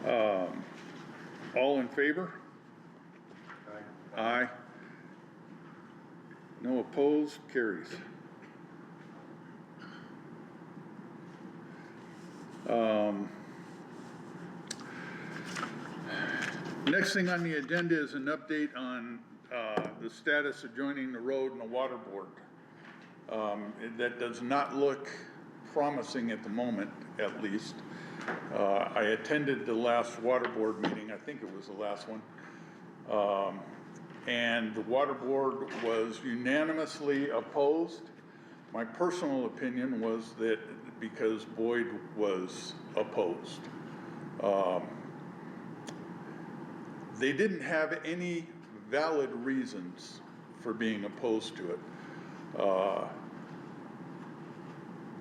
All in favor? Aye. No opposed, carries. Next thing on the agenda is an update on the status of joining the road and the water board. That does not look promising at the moment, at least. I attended the last water board meeting, I think it was the last one. And the water board was unanimously opposed. My personal opinion was that because Boyd was opposed. They didn't have any valid reasons for being opposed to it.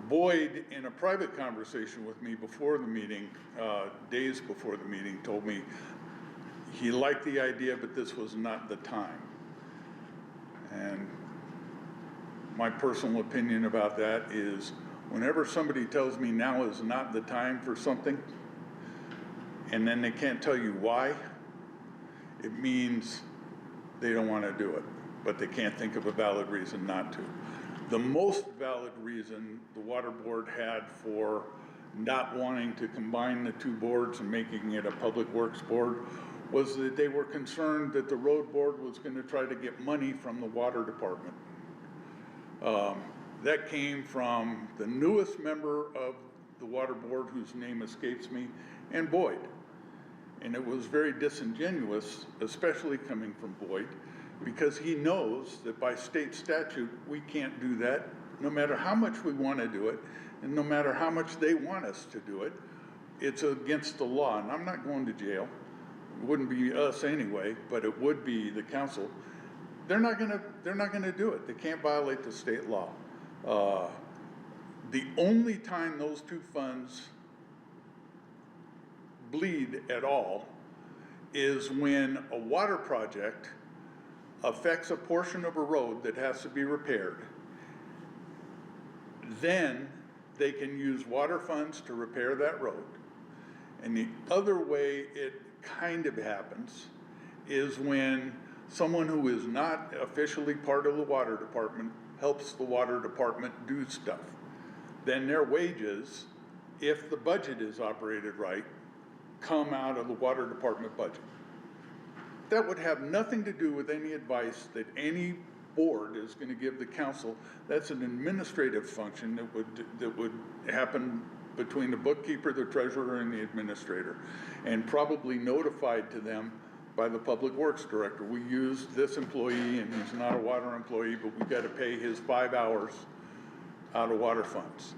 Boyd, in a private conversation with me before the meeting, days before the meeting, told me he liked the idea, but this was not the time. And my personal opinion about that is whenever somebody tells me now is not the time for something, and then they can't tell you why, it means they don't want to do it, but they can't think of a valid reason not to. The most valid reason the water board had for not wanting to combine the two boards and making it a public works board was that they were concerned that the road board was going to try to get money from the water department. That came from the newest member of the water board, whose name escapes me, and Boyd. And it was very disingenuous, especially coming from Boyd, because he knows that by state statute, we can't do that, no matter how much we want to do it, and no matter how much they want us to do it. It's against the law, and I'm not going to jail. It wouldn't be us anyway, but it would be the council. They're not gonna do it. They can't violate the state law. The only time those two funds bleed at all is when a water project affects a portion of a road that has to be repaired. Then they can use water funds to repair that road. And the other way it kind of happens is when someone who is not officially part of the water department helps the water department do stuff. Then their wages, if the budget is operated right, come out of the water department budget. That would have nothing to do with any advice that any board is going to give the council. That's an administrative function that would happen between the bookkeeper, the treasurer, and the administrator, and probably notified to them by the public works director. We used this employee, and he's not a water employee, but we've got to pay his 5 hours out of water funds.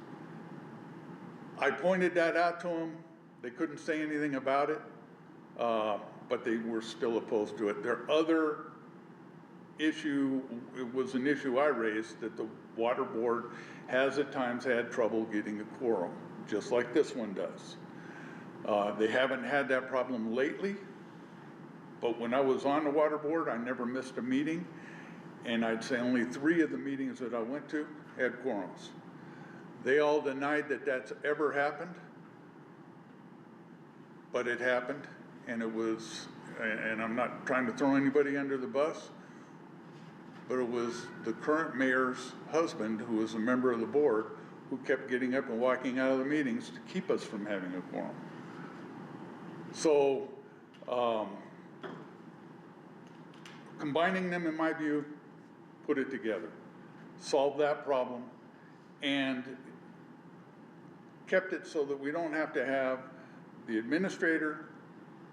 I pointed that out to them. They couldn't say anything about it, but they were still opposed to it. Their other issue, it was an issue I raised, that the water board has at times had trouble getting a quorum, just like this one does. They haven't had that problem lately, but when I was on the water board, I never missed a meeting, and I'd say only 3 of the meetings that I went to had quorums. They all denied that that's ever happened, but it happened, and it was, and I'm not trying to throw anybody under the bus, but it was the current mayor's husband, who was a member of the board, who kept getting up and walking out of the meetings to keep us from having a quorum. So, combining them, in my view, put it together, solve that problem, and kept it so that we don't have to have the administrator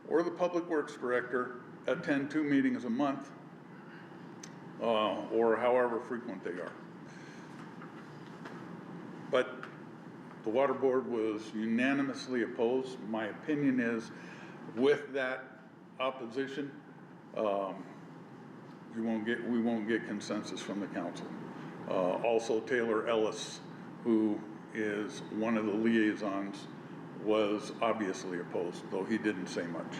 or the public works director attend 2 meetings a month, or however frequent they are. But the water board was unanimously opposed. My opinion is, with that opposition, we won't get consensus from the council. Also, Taylor Ellis, who is one of the liaisons, was obviously opposed, though he didn't say much.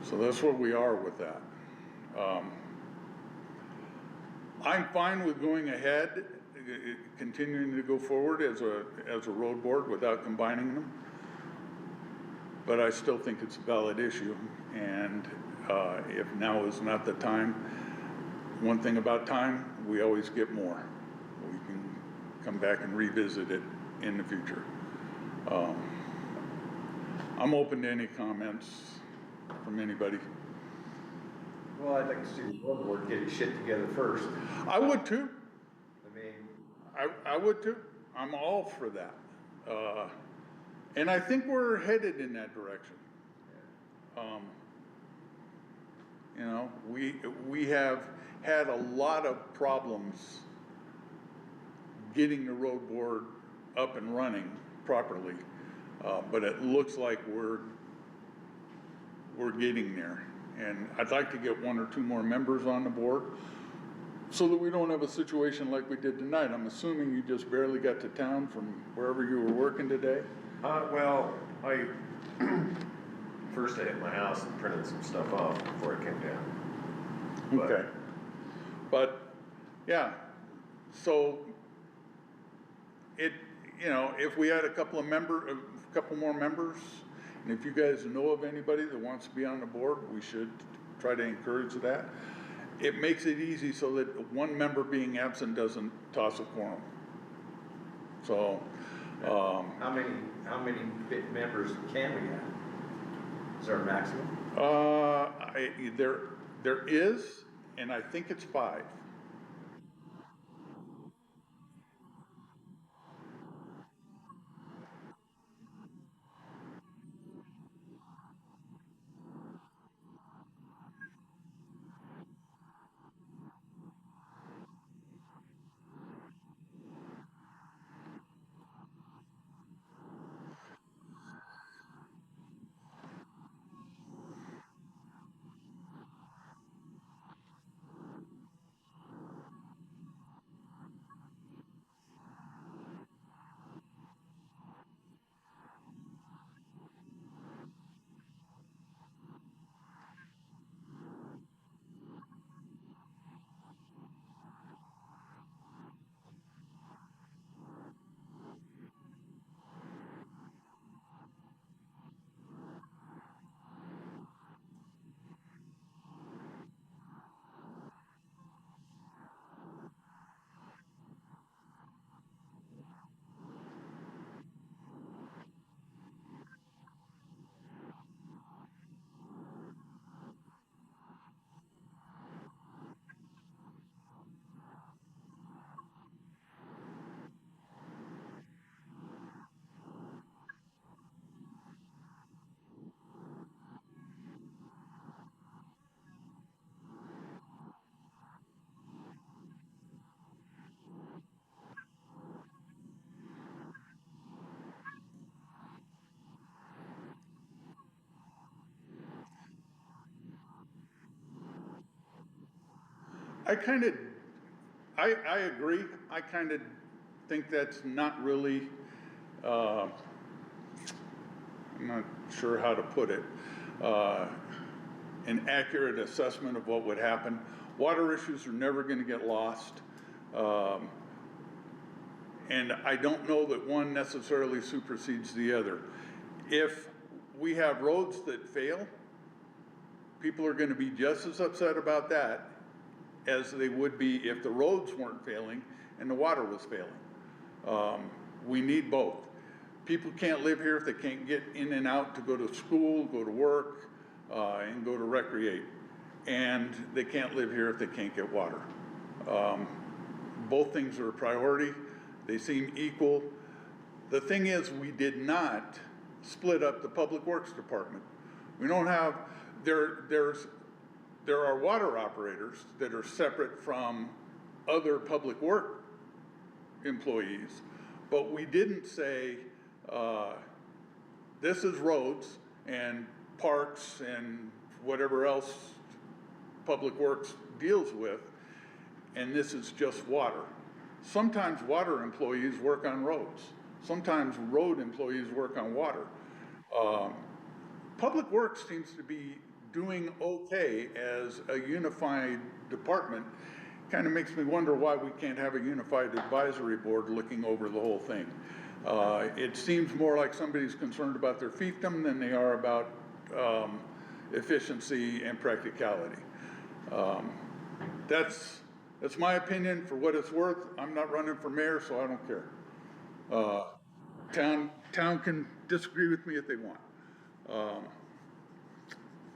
So that's where we are with that. I'm fine with going ahead, continuing to go forward as a road board without combining them. but I still think it's a valid issue, and if now is not the time, one thing about time, we always get more. We can come back and revisit it in the future. I'm open to any comments from anybody. Well, I'd like to see the road board get its shit together first. I would too. I mean, I would too. I'm all for that. And I think we're headed in that direction. You know, we have had a lot of problems getting the road board up and running properly, but it looks like we're getting there. And I'd like to get 1 or 2 more members on the board so that we don't have a situation like we did tonight. I'm assuming you just barely got to town from wherever you were working today? Well, I first I hit my house and printed some stuff off before I came down. But- Okay. But, yeah, so it, you know, if we had a couple more members, and if you guys know of anybody that wants to be on the board, we should try to encourage that. It makes it easy so that one member being absent doesn't toss a quorum. So, how many members can we have? Is there a maximum? there is, and I think it's 5. I agree. I kind of think that's not really, I'm not sure how to put it, an accurate assessment of what would happen. Water issues are never going to get lost. And I don't know that one necessarily supersedes the other. If we have roads that fail, people are going to be just as upset about that as they would be if the roads weren't failing and the water was failing. We need both. People can't live here if they can't get in and out to go to school, go to work, and go to recreate. And they can't live here if they can't get water. Both things are a priority. They seem equal. The thing is, we did not split up the Public Works Department. We don't have, there are water operators that are separate from other public work employees, but we didn't say, this is roads and parks and whatever else Public Works deals with, and this is just water. Sometimes water employees work on roads. Sometimes road employees work on water. Public Works seems to be doing okay as a unified department. Kind of makes me wonder why we can't have a unified advisory board looking over the whole thing. It seems more like somebody's concerned about their fiefdom than they are about, efficiency and practicality. That's my opinion. For what it's worth, I'm not running for mayor, so I don't care. Town can disagree with me if they want.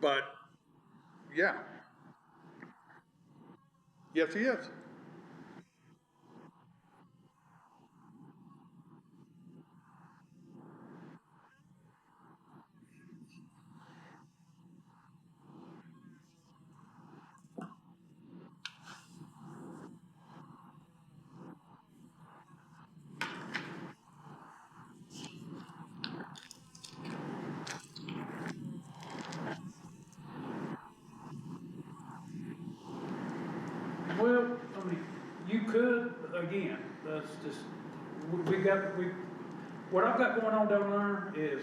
But, yeah. Yes, he is. Well, I mean, you could, but again, that's just, what I've got going on down there is,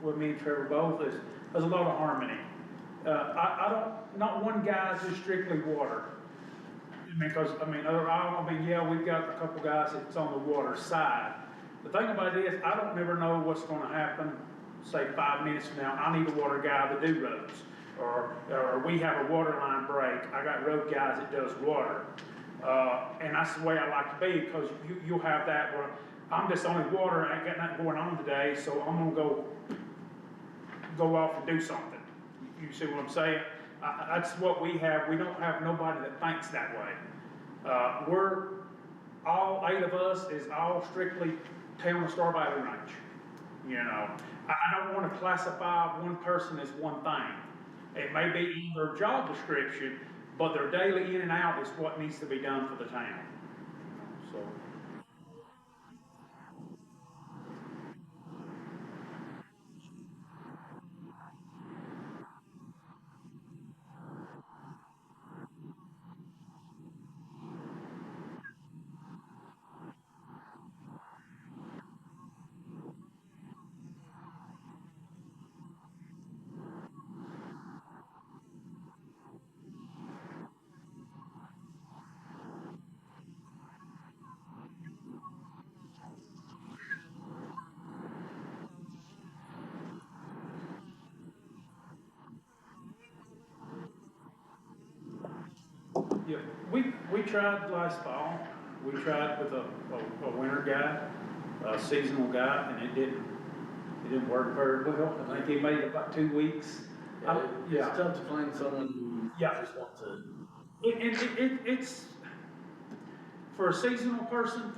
with me and Trevor both, is, there's a lot of harmony. I don't, not one guy's just strictly water. Because, yeah, we've got a couple guys that's on the water side. The thing about it is, I don't never know what's gonna happen, say 5 minutes from now, I need a water guy to do roads. Or we have a water line break, I got road guys that does water. And that's the way I like to be, because you'll have that where, I'm just only water, I ain't got nothing going on today, so I'm gonna go off and do something. You see what I'm saying? That's what we have, we don't have nobody that thinks that way. We're, all 8 of us is all strictly Town of Star Valley Ranch. You know, I don't wanna classify one person as one thing. It may be in their job description, but their daily in and out is what needs to be done for the town. So. Yeah, we tried last fall, we tried with a winter guy, a seasonal guy, and it didn't work very well. I think he made it about 2 weeks. It's tough to find someone who Yeah. just wants to. It's, for a seasonal person,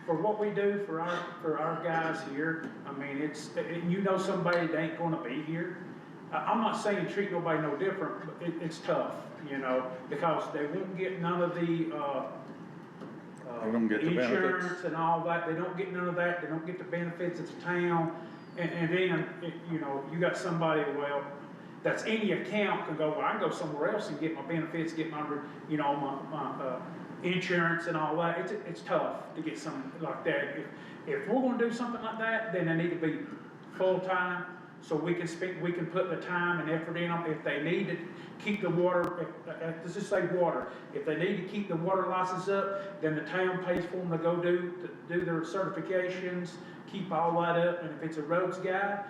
for what we do for our guys here, I mean, you know somebody that ain't gonna be here. I'm not saying treat nobody no different, but it's tough, you know, because they won't get none of the, They don't get the benefits. insurance and all that, they don't get none of that, they don't get the benefits of the town. And then, you know, you got somebody, well, that's in your account can go, well, I can go somewhere else and get my benefits, get my, you know, my insurance and all that. It's tough to get something like that. If we're gonna do something like that, then they need to be full-time, so we can put the time and effort in them. If they need to keep the water, let's just say water, if they need to keep the water license up, then the town pays for them to go do their certifications, keep all that up. And if it's a roads guy,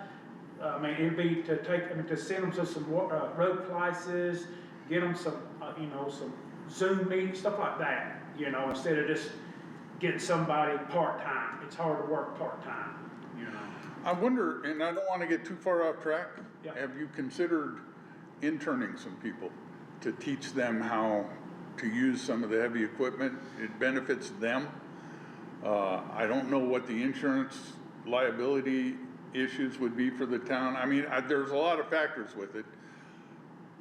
I mean, it'd be to send them to some road classes, get them some, you know, some Zoom meetings, stuff like that, you know, instead of just getting somebody part-time. It's hard to work part-time, you know. I wonder, and I don't want to get too far off track. Yeah. Have you considered interning some people to teach them how to use some of the heavy equipment? It benefits them. I don't know what the insurance liability issues would be for the town. I mean, there's a lot of factors with it.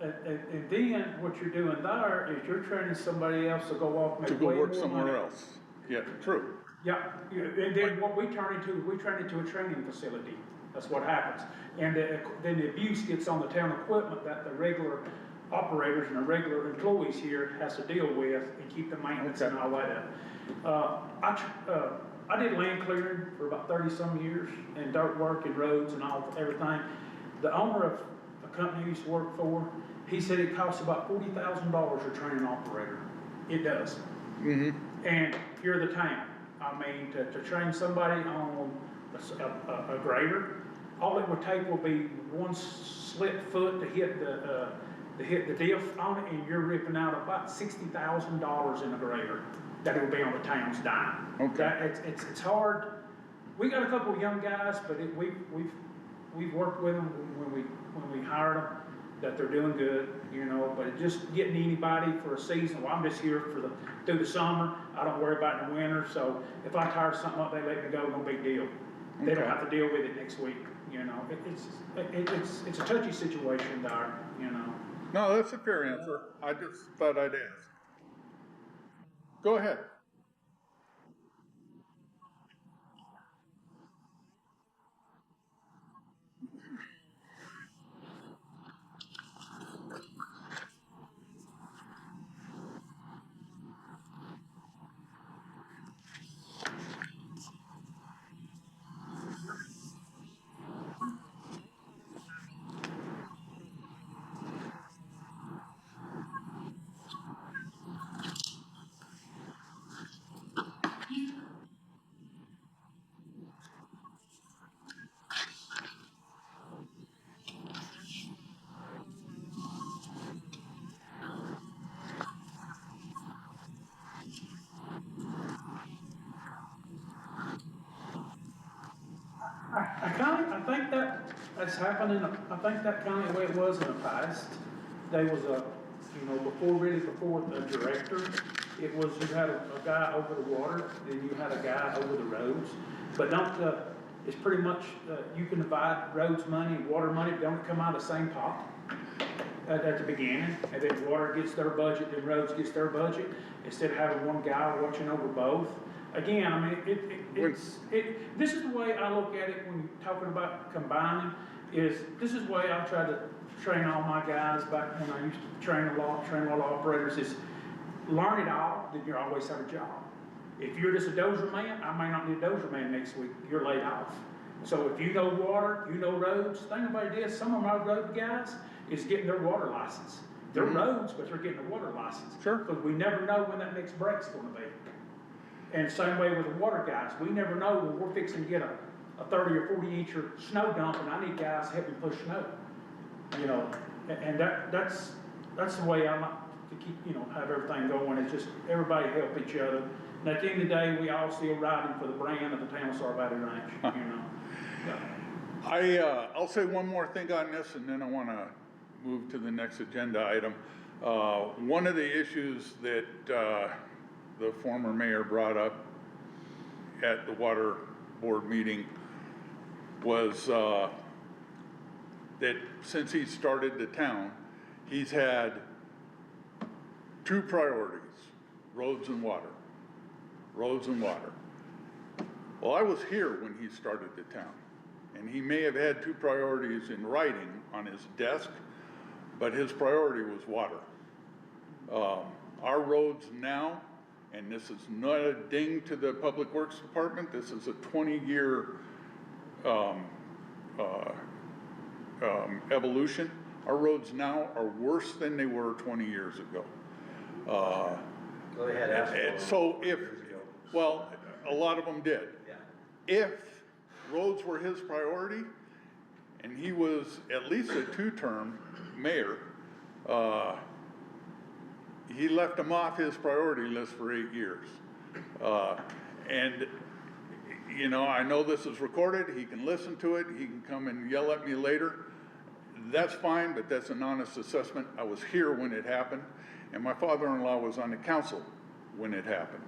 And then what you're doing there is you're training somebody else to go off and To make go way work more somewhere money. else. Yeah, true. Yeah, and then what we turn into a training facility. That's what happens. And then the abuse gets on the town equipment that the regular operators and the regular employees here has to deal with and keep the maintenance and all that up. I did land clearing for about 30-some years and dirt work and roads and everything. The owner of a company I used to work for, he said it costs about $40,000 to train an operator. It does. Mm-hmm. And you're the town. I mean, to train somebody on a grader, all it would take will be one slip foot to hit the diff on it, and you're ripping out about $60,000 in a grader. That it would be on the town's dime. Okay. That, it's hard. We got a couple of young guys, but we've worked with them when we hired them, that they're doing good, you know, but just getting anybody for a season, well, I'm just here through the summer, I don't worry about in the winter, so if I tire something up, they let me go, no big deal. They don't Okay. have to deal with it next week, you know, it's a touchy situation there, you know. No, that's a fair answer. I just thought I'd ask. Go ahead. I think that's happening, I think that kind of the way it was in the past. There was before the director, it was, you had a guy over the water, then you had a guy over the roads. But it's pretty much, you can divide roads money, water money, don't come out of the same pot at the beginning. And then water gets their budget, then roads gets their budget, instead of having one guy watching over both. Again, I mean, this is the way I look at it when you're talking about combining, this is the way I try to train all my guys back when I used to train a lot of operators, is learn it all, then you always have a job. If you're just a dozer man, I may not need a dozer man next week, you're laid off. So if you know water, you know roads, think about this, some of my road guys is getting their water license. They're roads, but they're getting a water license. Sure. Because we never know when that next break's gonna be. And same way with the water guys, we never know when we're fixing to get a 30 or 40 incher snow dump, and I need guys helping push snow. You know, and that's the way I like to keep, have everything going, it's just everybody help each other. And at the end of the day, we all still riding for the brand of the Town of Star Valley Ranch, you know. Yeah. I'll say one more thing on this, and then I want to move to the next agenda item. One of the issues that the former mayor brought up at the water board meeting was that since he started the town, he's had two priorities: roads and water. Roads and water. Well, I was here when he started the town, and he may have had two priorities in writing on his desk, but his priority was water. Our roads now, and this is not a ding to the Public Works Department, this is a 20-year evolution. Our roads now are worse than they were 20 years ago. Well, they had asphalt So if, years ago. well, a lot of them did. Yeah. If roads were his priority, and he was at least a two-term mayor, he left them off his priority list for 8 years. And, I know this is recorded, he can listen to it, he can come and yell at me later. That's fine, but that's an honest assessment. I was here when it happened, and my father-in-law was on the council when it happened.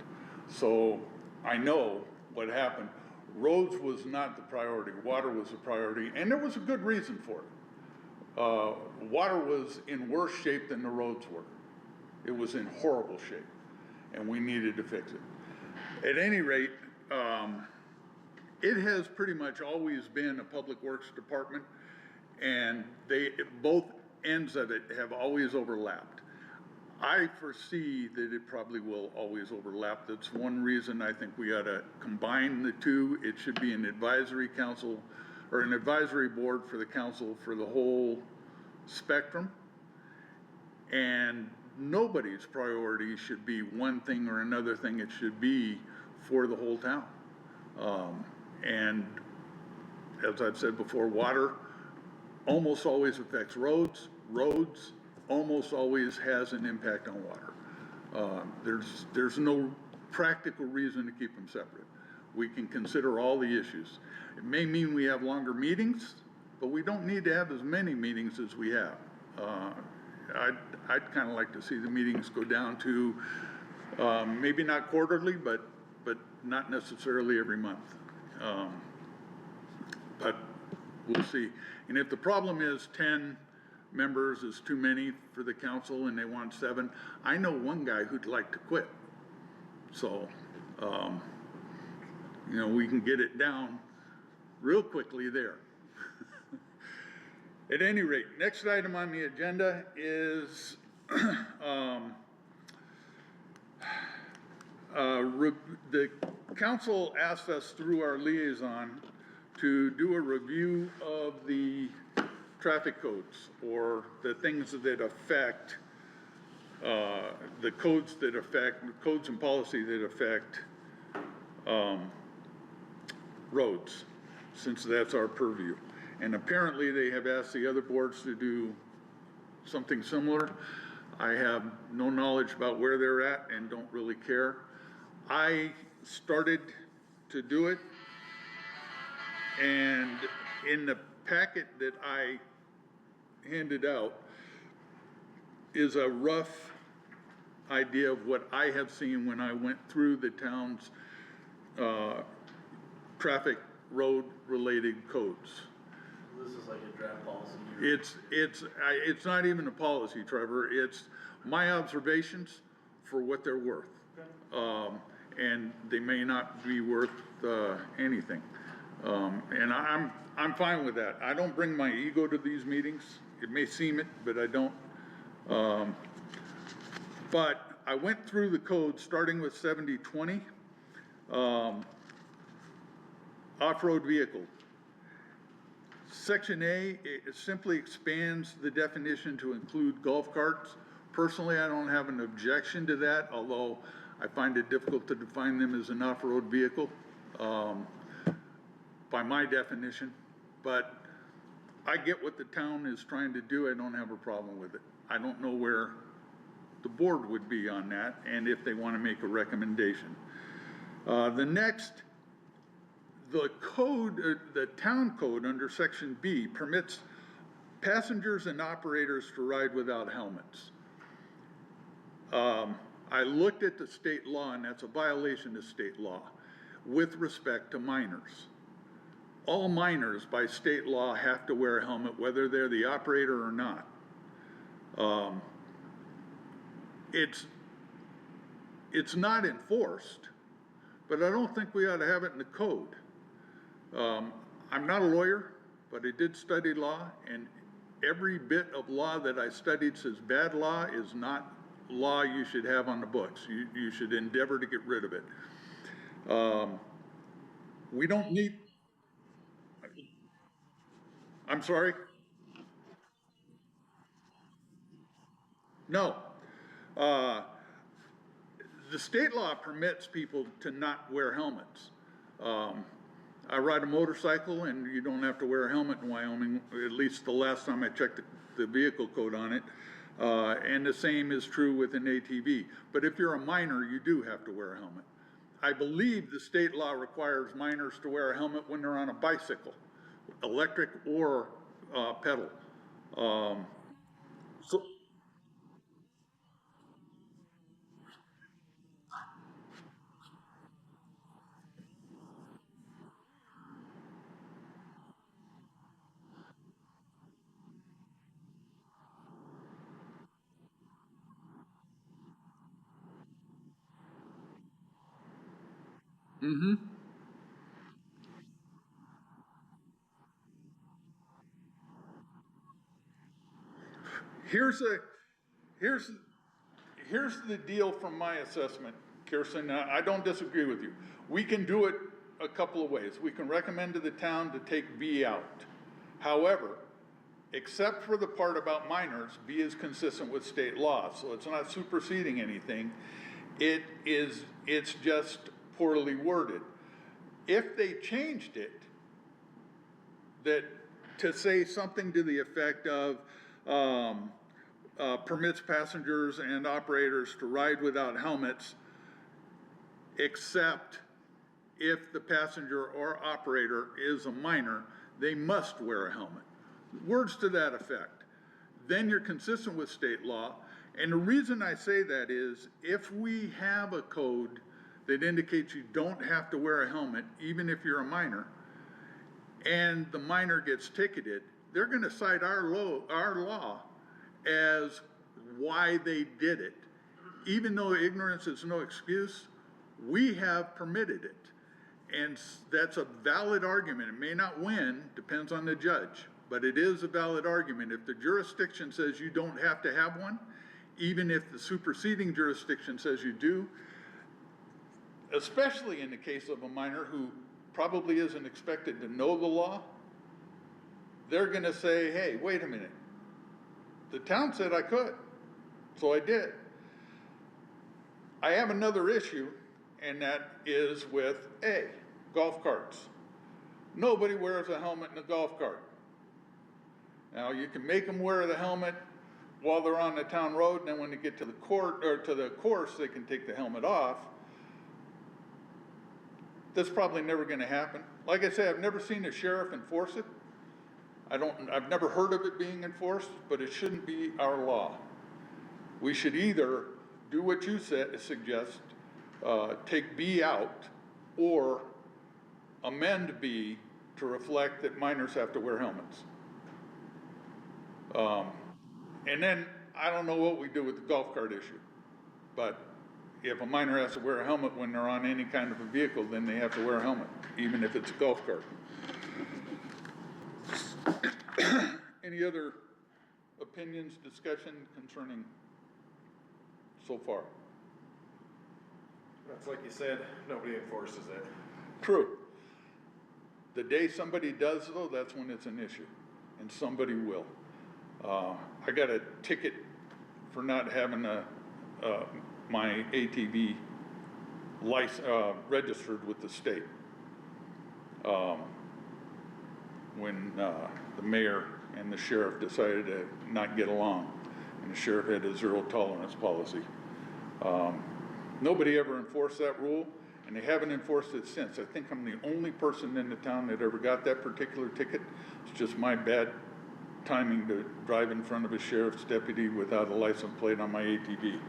So I know what happened. Roads was not the priority, water was the priority, and there was a good reason for it. Water was in worse shape than the roads were. It was in horrible shape, and we needed to fix it. At any rate, it has pretty much always been a public works department, and both ends of it have always overlapped. I foresee that it probably will always overlap. That's one reason I think we ought to combine the two. It should be an advisory council or an advisory board for the council for the whole spectrum. And nobody's priority should be one thing or another thing. It should be for the whole town. And as I've said before, water almost always affects roads. Roads almost always has an impact on water. There's no practical reason to keep them separate. We can consider all the issues. It may mean we have longer meetings, but we don't need to have as many meetings as we have. I'd kind of like to see the meetings go down to maybe not quarterly, but not necessarily every month. But we'll see. And if the problem is 10 members is too many for the council and they want 7, I know one guy who'd like to quit. So, you know, we can get it down real quickly there. At any rate, next item on the agenda is the council asked us through our liaison to do a review of the traffic codes, or the things that affect, the codes that affect, codes and policy that affect roads, since that's our purview. And apparently they have asked the other boards to do something similar. I have no knowledge about where they're at and don't really care. I started to do it, and in the packet that I handed out is a rough idea of what I have seen when I went through the town's traffic road related codes. This is like a draft policy. It's not even a policy, Trevor. It's my observations for what they're worth. And they may not be worth anything. And I'm fine with that. I don't bring my ego to these meetings. It may seem it, but I don't. But I went through the code starting with 7020, off-road vehicle. Section A, it simply expands the definition to include golf carts. Personally, I don't have an objection to that, although I find it difficult to define them as an off-road vehicle by my definition. But I get what the town is trying to do. I don't have a problem with it. I don't know where the board would be on that, and if they want to make a recommendation. The next, the code, the town code under section B permits passengers and operators to ride without helmets. I looked at the state law, and that's a violation of state law with respect to minors. All minors by state law have to wear a helmet, whether they're the operator or not. It's not enforced, but I don't think we ought to have it in the code. I'm not a lawyer, but I did study law, and every bit of law that I studied says bad law is not law you should have on the books. You should endeavor to get rid of it. We don't need, I'm sorry? No. The state law permits people to not wear helmets. I ride a motorcycle, and you don't have to wear a helmet in Wyoming, at least the last time I checked the vehicle code on it. And the same is true with an ATV. But if you're a minor, you do have to wear a helmet. I believe the state law requires minors to wear a helmet when they're on a bicycle, electric or pedal. So. Mm-hmm. Here's the deal from my assessment, Kirsten. I don't disagree with you. We can do it a couple of ways. We can recommend to the town to take B out. However, except for the part about minors, B is consistent with state law, so it's not superseding anything. It's just poorly worded. If they changed it, that, to say something to the effect of, permits passengers and operators to ride without helmets, except if the passenger or operator is a minor, they must wear a helmet. Words to that effect. Then you're consistent with state law. And the reason I say that is, if we have a code that indicates you don't have to wear a helmet, even if you're a minor, and the minor gets ticketed, they're gonna cite our law as why they did it. Even though ignorance is no excuse, we have permitted it. And that's a valid argument. It may not win, depends on the judge, but it is a valid argument. If the jurisdiction says you don't have to have one, even if the superseding jurisdiction says you do, especially in the case of a minor who probably isn't expected to know the law, they're gonna say, hey, wait a minute. The town said I could, so I did. I have another issue, and that is with golf carts. Nobody wears a helmet in a golf cart. Now, you can make them wear the helmet while they're on the town road, and then when they get to the court, or to the course, they can take the helmet off. That's probably never gonna happen. Like I say, I've never seen a sheriff enforce it. I've never heard of it being enforced, but it shouldn't be our law. We should either do what you suggest, take B out, or amend B to reflect that minors have to wear helmets. And then, I don't know what we do with the golf cart issue, but if a minor has to wear a helmet when they're on any kind of a vehicle, then they have to wear a helmet, even if it's a golf cart. Any other opinions, discussion concerning so far? That's like you said, nobody enforces it. True. The day somebody does, though, that's when it's an issue, and somebody will. I got a ticket for not having my ATV registered with the state. When the mayor and the sheriff decided to not get along, and the sheriff had a zero tolerance policy. Nobody ever enforced that rule, and they haven't enforced it since. I think I'm the only person in the town that ever got that particular ticket. It's just my bad timing to drive in front of a sheriff's deputy without a license plate on my ATV.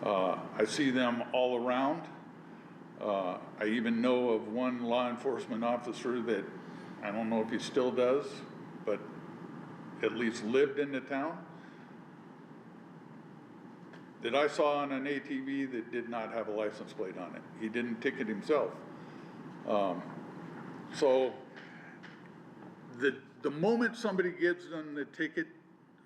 I see them all around. I even know of one law enforcement officer that, I don't know if he still does, but at least lived in the town, that I saw on an ATV that did not have a license plate on it. He didn't ticket himself. So the moment somebody gives them the ticket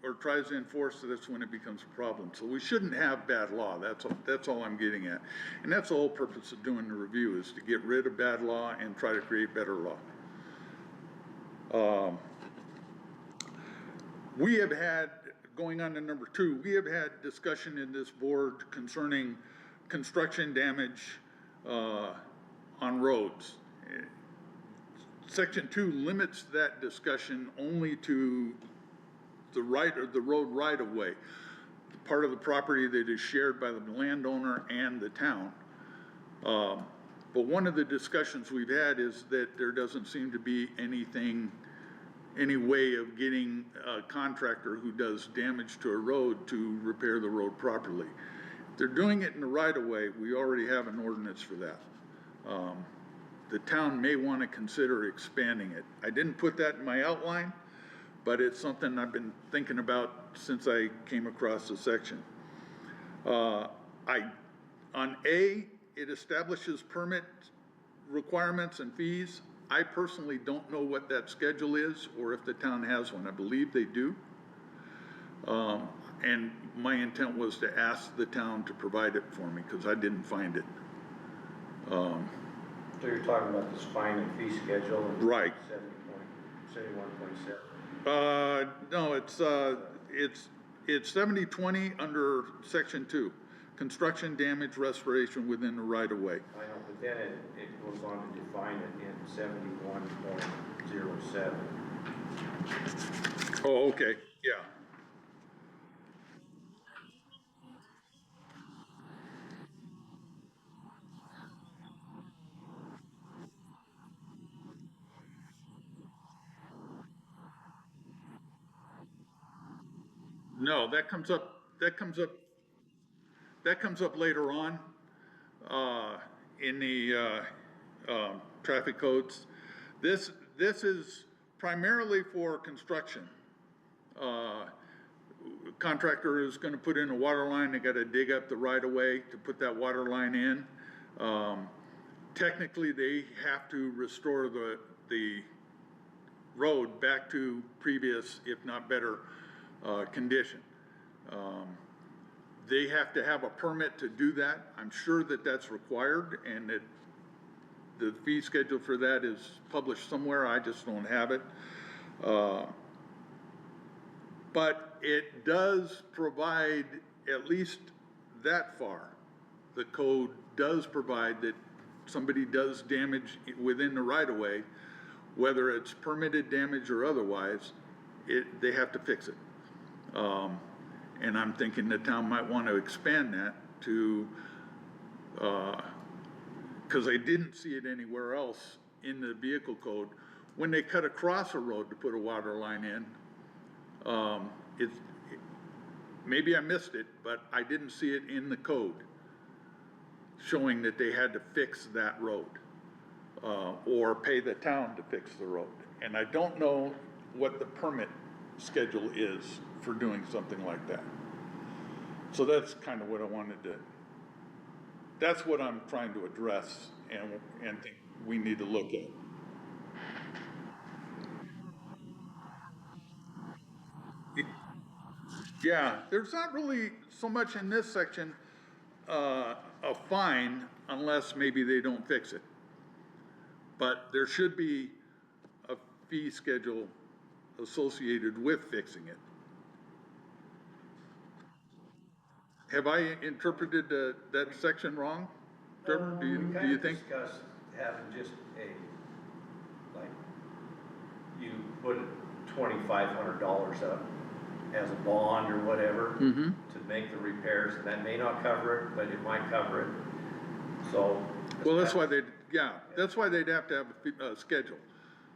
or tries to enforce it, that's when it becomes a problem. So we shouldn't have bad law. That's all I'm getting at. And that's the whole purpose of doing the review, is to get rid of bad law and try to create better law. We have had, going on to number 2, we have had discussion in this board concerning construction damage on roads. Section 2 limits that discussion only to the road right of way, part of the property that is shared by the landowner and the town. But one of the discussions we've had is that there doesn't seem to be any way of getting a contractor who does damage to a road to repair the road properly. If they're doing it in the right of way, we already have an ordinance for that. The town may want to consider expanding it. I didn't put that in my outline, but it's something I've been thinking about since I came across the section. On A, it establishes permit requirements and fees. I personally don't know what that schedule is, or if the town has one. I believe they do. And my intent was to ask the town to provide it for me, because I didn't find it. So you're talking about this fine and fee schedule? And Right. 71.7. No, it's 7020 under section 2. construction, damage, restoration within the right of way. I know, but then it goes on to define it in 71.07. Oh, okay, yeah. No, that comes up later on, in the, traffic codes. This is primarily for construction. Contractor is gonna put in a water line, they gotta dig up the right of way to put that water line in. Technically, they have to restore the road back to previous, if not better, condition. They have to have a permit to do that. I'm sure that that's required, and that the fee schedule for that is published somewhere, I just don't have it. But it does provide at least that far. The code does provide that somebody does damage within the right-of-way, whether it's permitted damage or otherwise, they have to fix it. And I'm thinking the town might want to expand that to, because I didn't see it anywhere else in the vehicle code. When they cut across a road to put a water line in, maybe I missed it, but I didn't see it in the code showing that they had to fix that road, or pay the town to fix the road. And I don't know what the permit schedule is for doing something like that. So that's kind of what I wanted to, that's what I'm trying to address and think we need to look at. Yeah, there's not really so much in this section, a fine, unless maybe they don't fix it. But there should be a fee schedule associated with fixing it. Have I interpreted that section wrong, Trevor? Do you think? We kind of discussed having just like, you put $2,500 up as a bond or whatever to make the repairs, and that may not cover it, but it might cover it, so. Well, that's why that's why they'd have to have a schedule.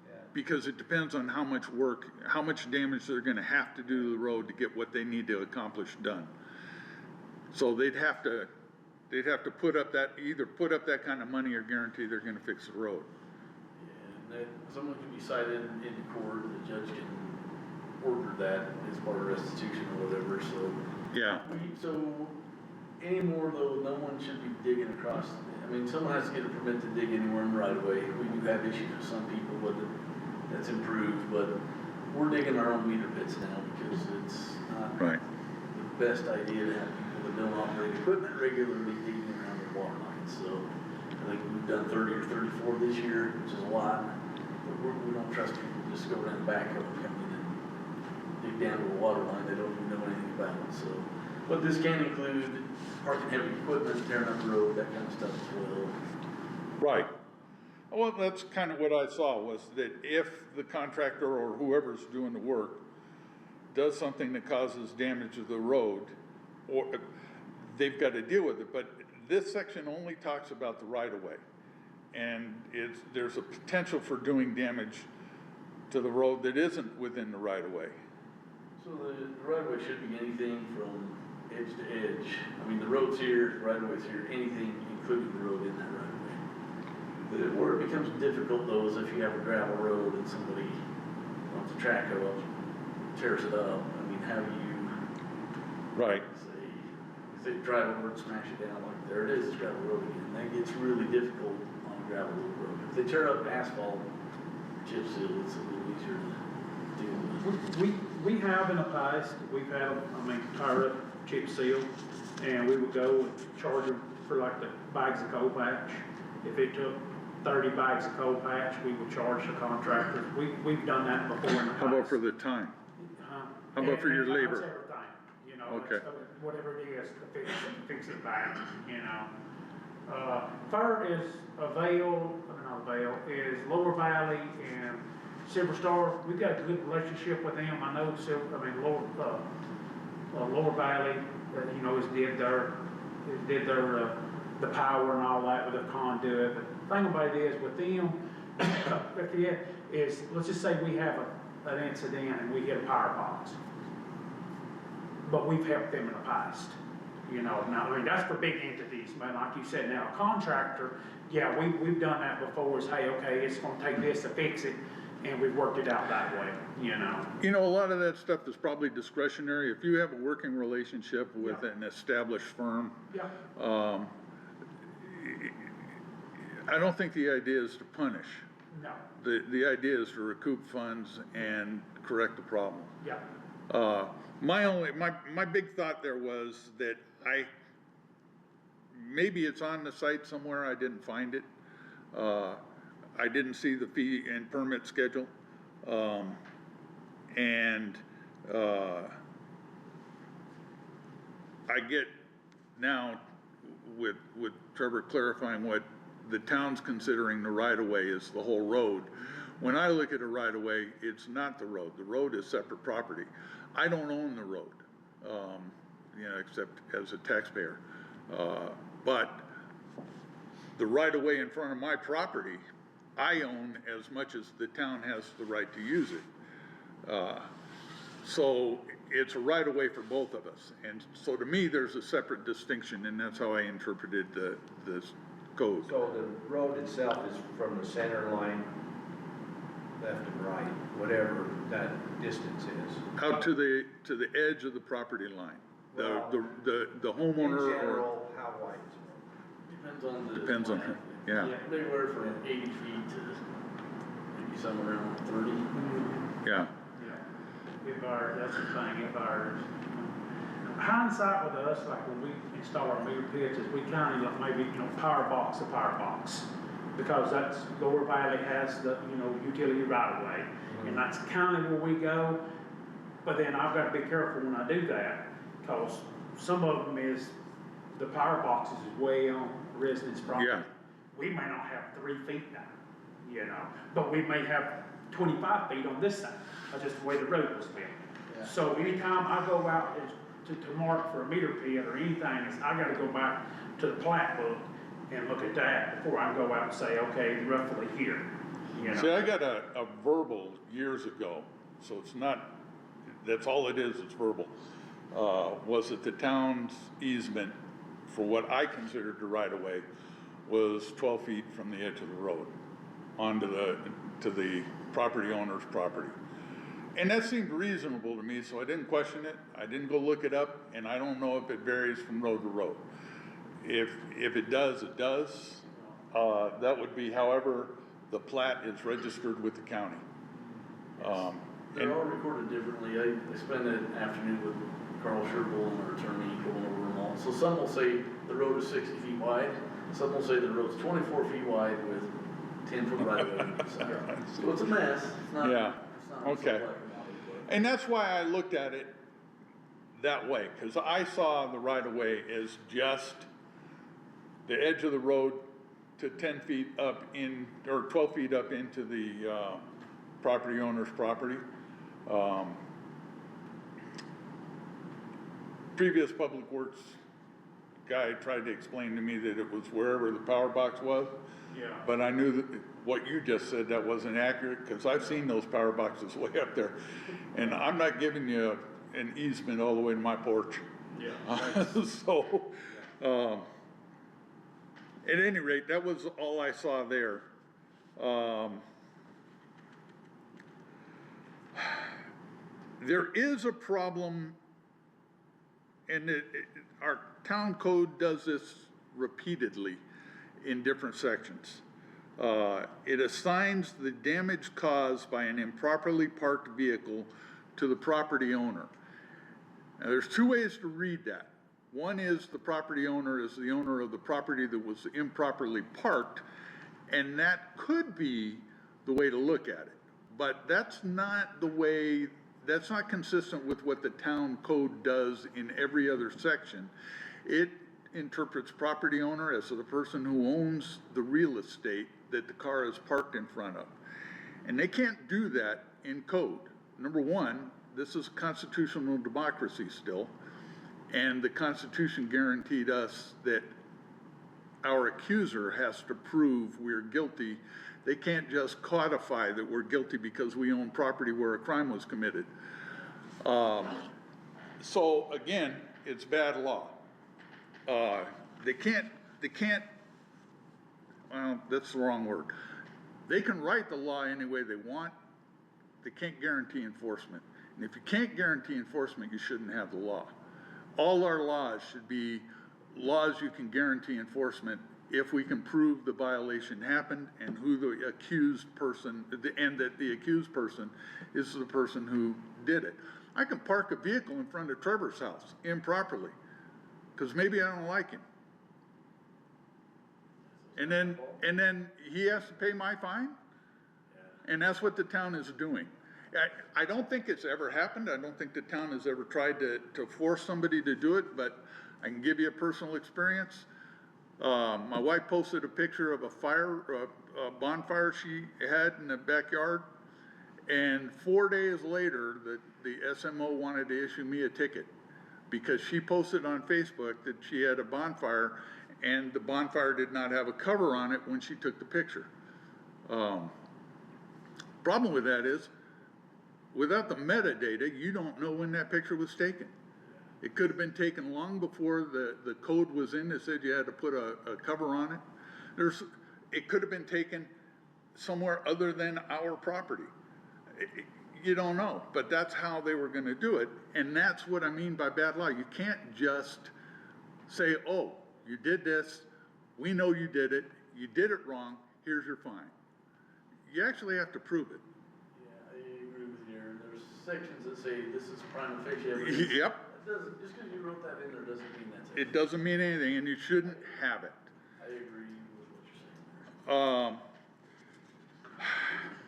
Yeah. Because it depends on how much work, how much damage they're gonna have to do to the road to get what they need to accomplish done. So they'd have to put up that, either put up that kind of money or guarantee they're gonna fix the road. Yeah, and that, someone can be cited into court, the judge can order that as part of restitution or whatever, so. Yeah, So, anymore though, no one should be digging across, I mean, someone has to get a permit to dig anywhere in the right of way. We do have issues with some people, but that's improved, but we're digging our own meter pits now because it's not right. the best idea to have people that don't operate equipment regularly digging around the water lines, so. I think we've done 30 or 34 this year, which is a lot, but we don't trust people to just go around the backhoe and come in and dig down to a water line they don't even know anything about, so. But this can include parking heavy equipment, tearing up the road, that kind of stuff as well. Right. Well, that's kind of what I saw, was that if the contractor or whoever's doing the work does something that causes damage to the road, or they've got to deal with it, but this section only talks about the right-of-way. And there's a potential for doing damage to the road that isn't within the right-of-way. So the right of way should be anything from edge to edge. I mean, the road's here, the right of way's here, anything including the road in that right of way. Where it becomes difficult though is if you have a gravel road and somebody wants to track it up, tears it up. I mean, how do you Right. say, if they drive over and smash it down, like there it is, it's gravel road again. That gets really difficult on a gravel road. If they tear up asphalt, chip seal, it's a little easier to deal with. We have in the past, we've had them, tire up, chip seal, and we would go and charge them for like the bags of coal patch. If it took 30 bags of coal patch, we would charge the contractors. We've done that before in the past. How about for the time? How about for your And labor? that's everything, know, Okay. whatever it is, to fix it back, you know. Third is not Vale, is Lower Valley and Silver Star. We've got a good relationship with them. I know Lower Valley, you know, did their, the power and all that with the conduit. But the thing about it is with them, is, let's just say we have an incident and we hit a power box. But we've helped them in the past, you know. Now, I mean, that's for big entities, but like you said, now, a contractor, yeah, we've done that before, is, hey, okay, it's gonna take this to fix it, and we've worked it out that way, you know. You know, a lot of that stuff is probably discretionary. If you have a working relationship with Yeah. an established firm, Yeah. I don't think the idea is to punish. No, The idea is to recoup funds and correct the problem. yeah, My big thought there was that maybe it's on the site somewhere, I didn't find it. I didn't see the fee and permit schedule. I get now with Trevor clarifying what the town's considering the right-of-way is the whole road. When I look at a right-of-way, it's not the road is separate property. I don't own the road, you know, except as a taxpayer. But the right-of-way in front of my property, I own as much as the town has the right to use it. So it's a right-of-way for both of us. And so to me, there's a separate distinction, and that's how I interpreted this code. So the road itself is from the center line, left and right, whatever that distance is. Out to the edge of the property line. Well, The In homeowner or, general, how wide is it? Depends on the. Depends on, yeah. Anywhere from 80 feet to maybe somewhere around 30. yeah. yeah. That's the thing, hindsight with us, like when we install our meter pits, is we kind of like maybe, you know, power box to power box. Because that's, Lower Valley has the, you know, utility right of way, and that's kind of where we go. But then I've got to be careful when I do that, because some of them is, the power boxes is way on residence property. Yeah. We may not have 3 feet now, you know, but we may have 25 feet on this side, that's just the way the road was built. Yeah. So anytime I go out to mark for a meter pit or anything, I gotta go back to the plat book and look at that before I go out and say, okay, roughly here, you know. See, I got a verbal years ago, so it's not, that's all it is, it's verbal. Was that the town's easement for what I considered the right-of-way was 12 feet from the edge of the road onto to the property owner's property. And that seemed reasonable to me, so I didn't question it, I didn't go look it up, and I don't know if it varies from road to road. If it does, it does. That would be however the plat is registered with the county. They're all recorded differently. I spent an afternoon with Carl Sherbull and our attorney going over them all. So some will say the road is 60 feet wide, some will say the road's 24 feet wide with 10 foot right of way. So it's a mess. It's not. Yeah. It's not Okay. so black and white, but- And that's why I looked at it that way, because I saw the right-of-way as just the edge of the road to 10 feet up in, or 12 feet up into the property owner's property. Previous Public Works guy tried to explain to me that it was wherever the power box was. Yeah. But I knew that what you just said, that wasn't accurate, because I've seen those power boxes way up there. And I'm not giving you an easement all the way to my porch. Yeah. So, at any rate, that was all I saw there. There is a problem, and our town code does this repeatedly in different sections. It assigns the damage caused by an improperly parked vehicle to the property owner. Now, there's 2 ways to read that. One is the property owner is the owner of the property that was improperly parked, and that could be the way to look at it. But that's not the way that's not consistent with what the town code does in every other section. It interprets property owner as the person who owns the real estate that the car is parked in front of. And they can't do that in code. Number one, this is constitutional democracy still, and the Constitution guaranteed us that our accuser has to prove we're guilty. They can't just codify that we're guilty because we own property where a crime was committed. So again, it's bad law. They can't, well, that's the wrong word. They can write the law any way they want. They can't guarantee enforcement. And if you can't guarantee enforcement, you shouldn't have the law. All our laws should be laws you can guarantee enforcement if we can prove the violation happened and who the accused person, and that the accused person is the person who did it. I can park a vehicle in front of Trevor's house improperly, because maybe I don't like him. And then he has to pay my fine? And that's what the town is doing. I don't think it's ever happened. I don't think the town has ever tried to force somebody to do it, but I can give you a personal experience. My wife posted a picture of a bonfire she had in the backyard, and 4 days later, the SMO wanted to issue me a ticket because she posted on Facebook that she had a bonfire, and the bonfire did not have a cover on it when she took the picture. Problem with that is, without the metadata, you don't know when that picture was taken. It could have been taken long before the code was in that said you had to put a cover on it. It could have been taken somewhere other than our property. You don't know, but that's how they were gonna do it, and that's what I mean by bad law. You can't just say, oh, you did this, we know you did it wrong, here's your fine. You actually have to prove it. Yeah, I agree with you, Aaron. There's sections that say this is prima facie evidence. Yep. It doesn't, just because you wrote that in there doesn't mean that's it. It doesn't mean anything, and you shouldn't have it. I agree with what you're saying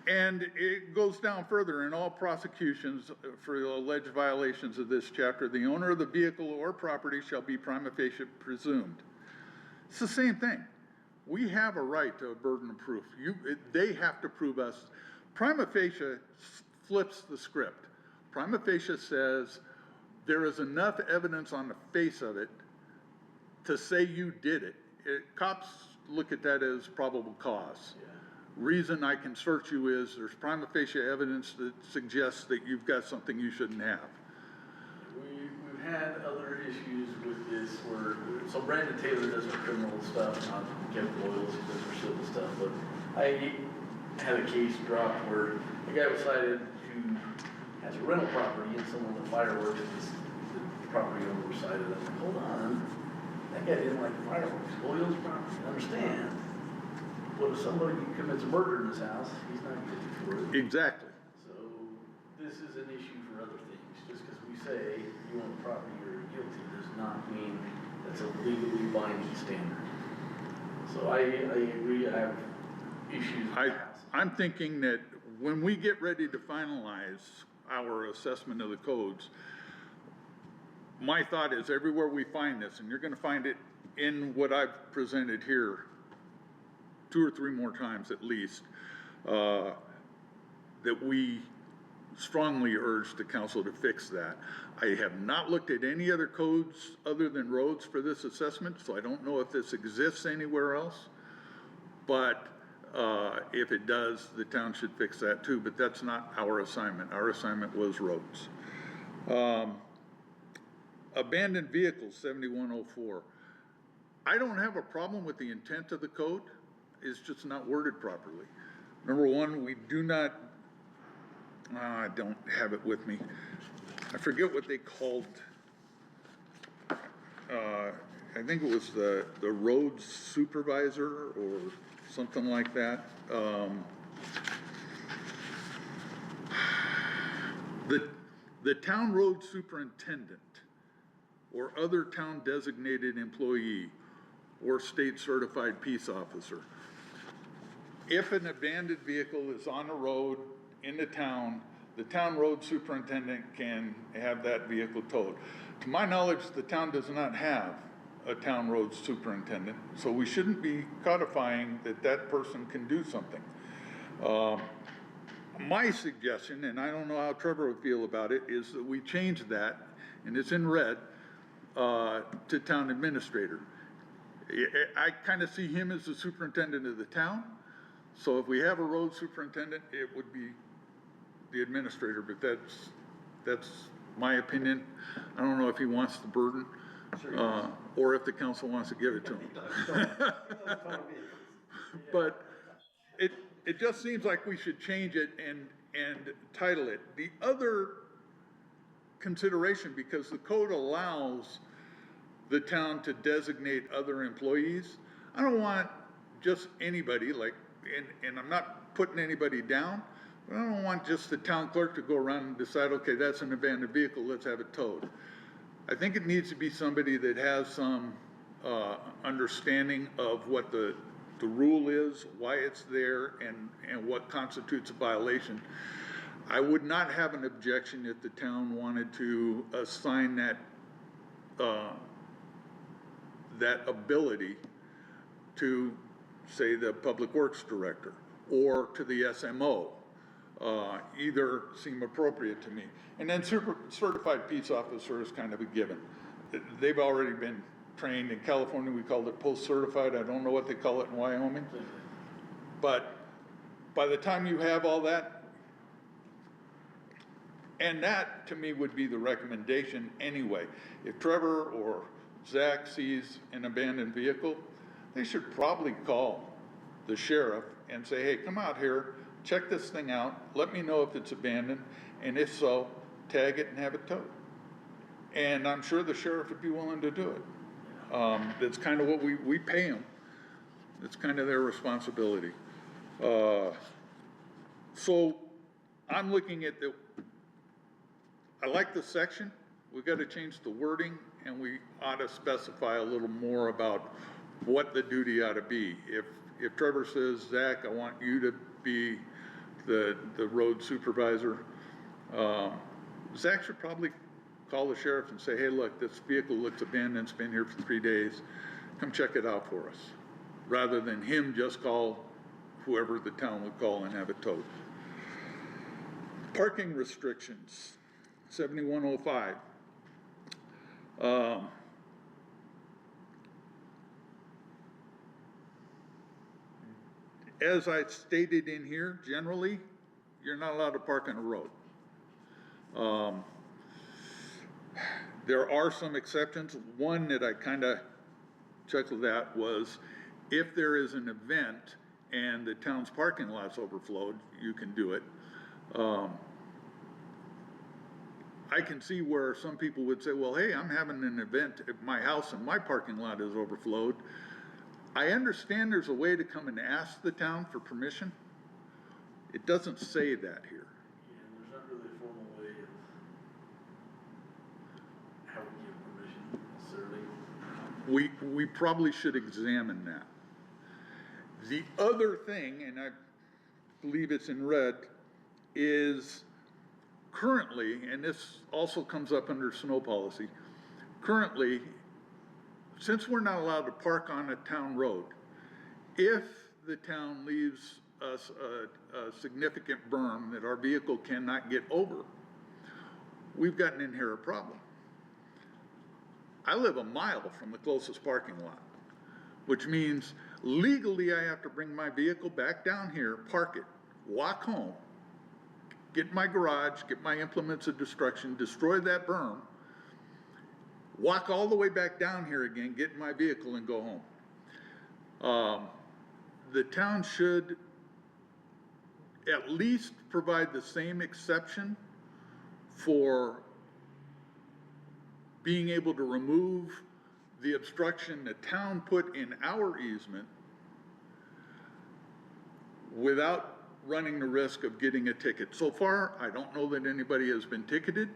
there. And it goes down further. In all prosecutions for alleged violations of this chapter, the owner of the vehicle or property shall be prima facie presumed. It's the same thing. We have a right to a burden of proof. They have to prove us. Prima facie flips the script. Prima facie says there is enough evidence on the face of it to say you did it. Cops look at that as probable cause. Yeah. Reason I can search you is there's prima facie evidence that suggests that you've got something you shouldn't have. We've had other issues with this where, so Brandon Taylor does our criminal stuff, not Kevin Boyles, who does our civil stuff, but I had a case dropped where a guy was cited who has a rental property and someone with fireworks, the property owner was cited. I said, hold on, that guy didn't like the fireworks, Boyles property, I understand. But if somebody commits a murder in his house, he's not guilty for it. Exactly. So this is an issue for other things. Just because we say you own the property or you're guilty does not mean that's a legally binding standard. So I agree, I have issues with that. I'm thinking that when we get ready to finalize our assessment of the codes, my thought is everywhere we find this, and you're gonna find it in what I've presented here 2 or 3 more times at least, that we strongly urge the council to fix that. I have not looked at any other codes other than roads for this assessment, so I don't know if this exists anywhere else. But if it does, the town should fix that too, but that's not our assignment. Our assignment was roads. Abandoned vehicles, 7104. I don't have a problem with the intent of the code. It's just not worded properly. Number one, we do not, I don't have it with me. I forget what they called, I think it was the road supervisor or something like that. The town road superintendent or other town designated employee or state certified peace officer. If an abandoned vehicle is on a road in the town, the town road superintendent can have that vehicle towed. To my knowledge, the town does not have a town road superintendent, so we shouldn't be codifying that that person can do something. My suggestion, and I don't know how Trevor would feel about it, is that we change that, and it's in red, to town administrator. I kind of see him as the superintendent of the town, so if we have a road superintendent, it would be the administrator, but that's my opinion. I don't know if he wants the burden, or if the council wants to give it to him. But it just seems like we should change it and title it. The other consideration, because the code allows the town to designate other employees, I don't want just anybody, like, and I'm not putting anybody down, but I don't want just the town clerk to go around and decide, okay, that's an abandoned vehicle, let's have it towed. I think it needs to be somebody that has some understanding of what the rule is, why it's there, and what constitutes a violation. I would not have an objection if the town wanted to assign that that ability to, say, the Public Works Director or to the SMO. Either seem appropriate to me. And then certified peace officer is kind of a given. They've already been trained. In California, we called it post-certified. I don't know what they call it in Wyoming. But by the time you have all that, and that to me would be the recommendation anyway. If Trevor or Zach sees an abandoned vehicle, they should probably call the sheriff and say, hey, come out here, check this thing out, let me know if it's abandoned, and if so, tag it and have it towed. And I'm sure the sheriff would be willing to do it. That's kind of what we pay them. It's kind of their responsibility. So I'm looking at I like the section. We got to change the wording, and we ought to specify a little more about what the duty ought to be. If Trevor says, Zach, I want you to be the road supervisor, Zach should probably call the sheriff and say, hey, look, this vehicle looks abandoned, it's been here for 3 days, come check it out for us, rather than him just call whoever the town would call and have it towed. Parking restrictions, 7105. As I stated in here, generally, you're not allowed to park on a road. There are some exceptions. One that I kind of chuckled at was if there is an event and the town's parking lot's overflowed, you can do it. I can see where some people would say, well, hey, I'm having an event at my house and my parking lot is overflowed. I understand there's a way to come and ask the town for permission. It doesn't say that here. Yeah, there's not really a formal way of how we give permission necessarily. We probably should examine that. The other thing, and I believe it's in red, is currently, and this also comes up under snow policy, currently, since we're not allowed to park on a town road, if the town leaves us a significant berm that our vehicle cannot get over, we've got an inherent problem. I live a mile from the closest parking lot, which means legally I have to bring my vehicle back down here, park it, walk home, get in my garage, get my implements of destruction, destroy that berm, walk all the way back down here again, get in my vehicle and go home. The town should at least provide the same exception for being able to remove the obstruction the town put in our easement without running the risk of getting a ticket. So far, I don't know that anybody has been ticketed,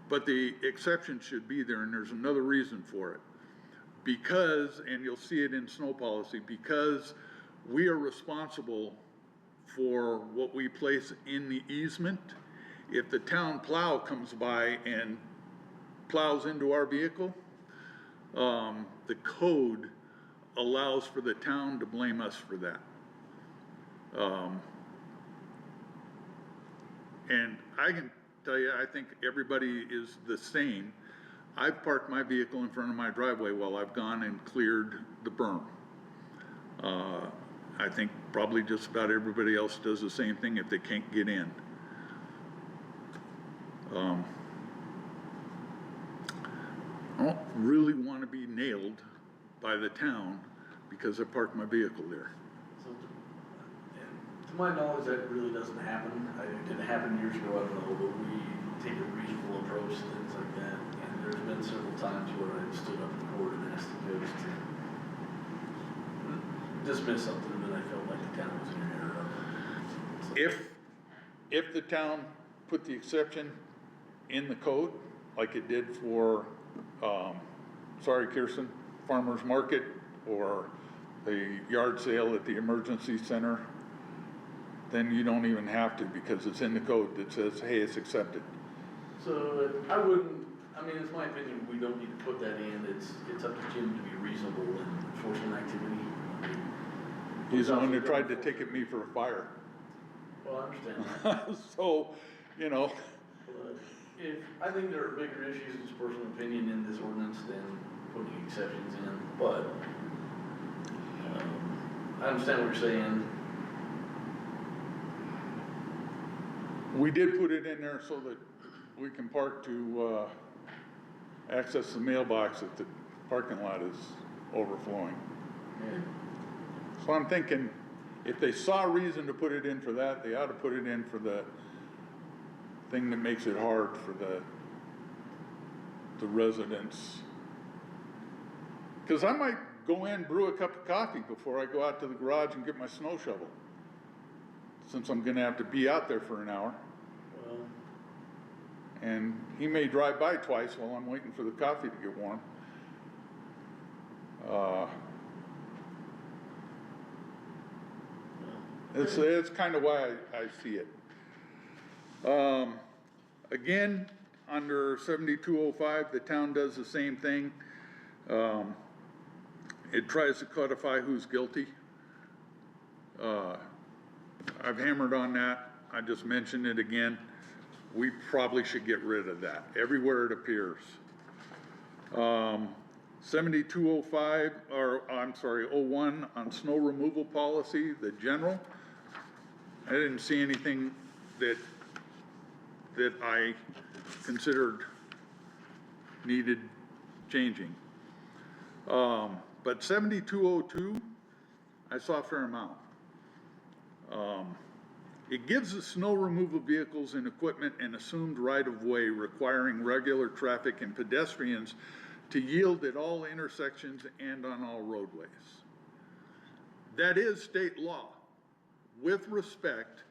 but the exception should be there, and there's another reason for it. Because, and you'll see it in snow policy, because we are responsible for what we place in the easement. If the town plow comes by and plows into our vehicle, the code allows for the town to blame us for that. And I can tell you, I think everybody is the same. I've parked my vehicle in front of my driveway while I've gone and cleared the berm. I think probably just about everybody else does the same thing if they can't get in. I don't really want to be nailed by the town because I parked my vehicle there. So, and to my knowledge, that really doesn't happen. It didn't happen years ago, I don't know, but we take a reasonable approach to things like that. And there's been several times where I've stood up in court and asked the judge to dismiss something that I felt like the town was in error of. So, If the town put the exception in the code, like it did for, sorry Kirsten, farmer's market or the yard sale at the emergency center, then you don't even have to because it's in the code that says, hey, it's accepted. So I wouldn't, I mean, it's my opinion, we don't need to put that in. It's up to Jim to be reasonable in enforcement activity. He's the one that tried to ticket me for a fire. Well, I understand that. So, you know, But I think there are bigger issues, it's personal opinion in this ordinance than putting exceptions in, but, I understand what you're saying. we did put it in there so that we can park to, access the mailbox if the parking lot is overflowing. So I'm thinking, if they saw a reason to put it in for that, they ought to put it in for the thing that makes it hard for the residents. Cause I might go in, brew a cup of coffee before I go out to the garage and get my snow shovel. Since I'm gonna have to be out there for an hour. Well, And he may drive by twice while I'm waiting for the coffee to get warm. It's kind of why I see it. Again, under 7205, the town does the same thing. It tries to codify who's guilty. I've hammered on that. I just mentioned it again. We probably should get rid of that everywhere it appears. 7205, or I'm sorry, 01 on snow removal policy, the general. I didn't see anything that I considered needed changing. But 7202, I saw a fair amount. It gives the snow removal vehicles and equipment an assumed right-of-way requiring regular traffic and pedestrians to yield at all intersections and on all roadways. That is state law with respect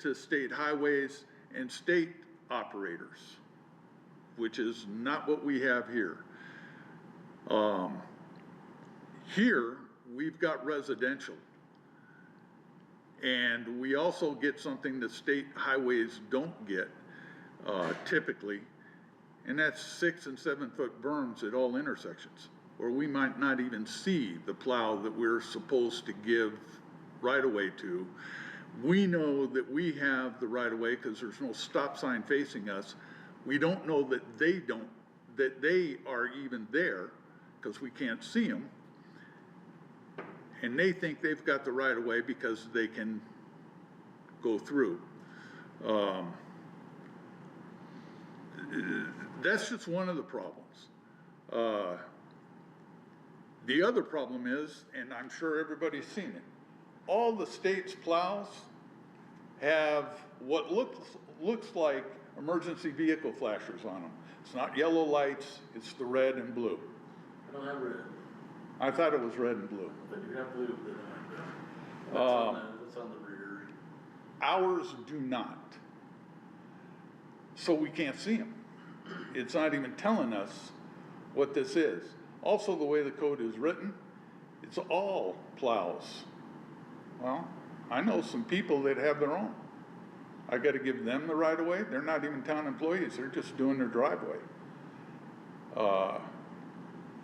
to state highways and state operators, which is not what we have here. Here, we've got residential. And we also get something that state highways don't get, typically, and that's 6 and 7 foot berms at all intersections, where we might not even see the plow that we're supposed to give right-of-way to. We know that we have the right-of-way because there's no stop sign facing us. We don't know that they are even there because we can't see them. And they think they've got the right-of-way because they can go through. That's just one of the problems. The other problem is, and I'm sure everybody's seen it, all the state's plows have what looks like emergency vehicle flashers on them. It's not yellow lights, it's the red and blue. I don't have red. I thought it was red and blue. If I do have blue, then I have red. That's on the rear. Ours do not. So we can't see them. It's not even telling us what this is. Also, the way the code is written, it's all plows. Well, I know some people that have their own. I gotta give them the right of way, they're not even town employees, they're just doing their driveway.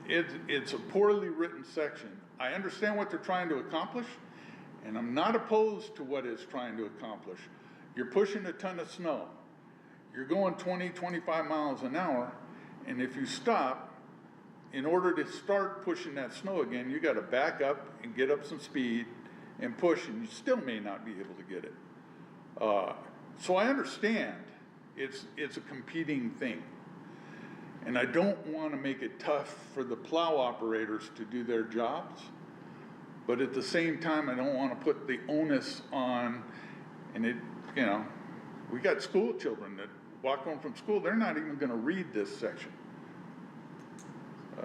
It's a poorly written section. I understand what they're trying to accomplish, and I'm not opposed to what it's trying to accomplish. You're pushing a ton of snow. You're going 20, 25 miles an hour, and if you stop, in order to start pushing that snow again, you gotta back up and get up some speed and push, and you still may not be able to get it. So I understand it's a competing thing. And I don't wanna make it tough for the plow operators to do their jobs, but at the same time, I don't wanna put the onus on, and it, you know, we got school children that walk home from school, they're not even gonna read this section.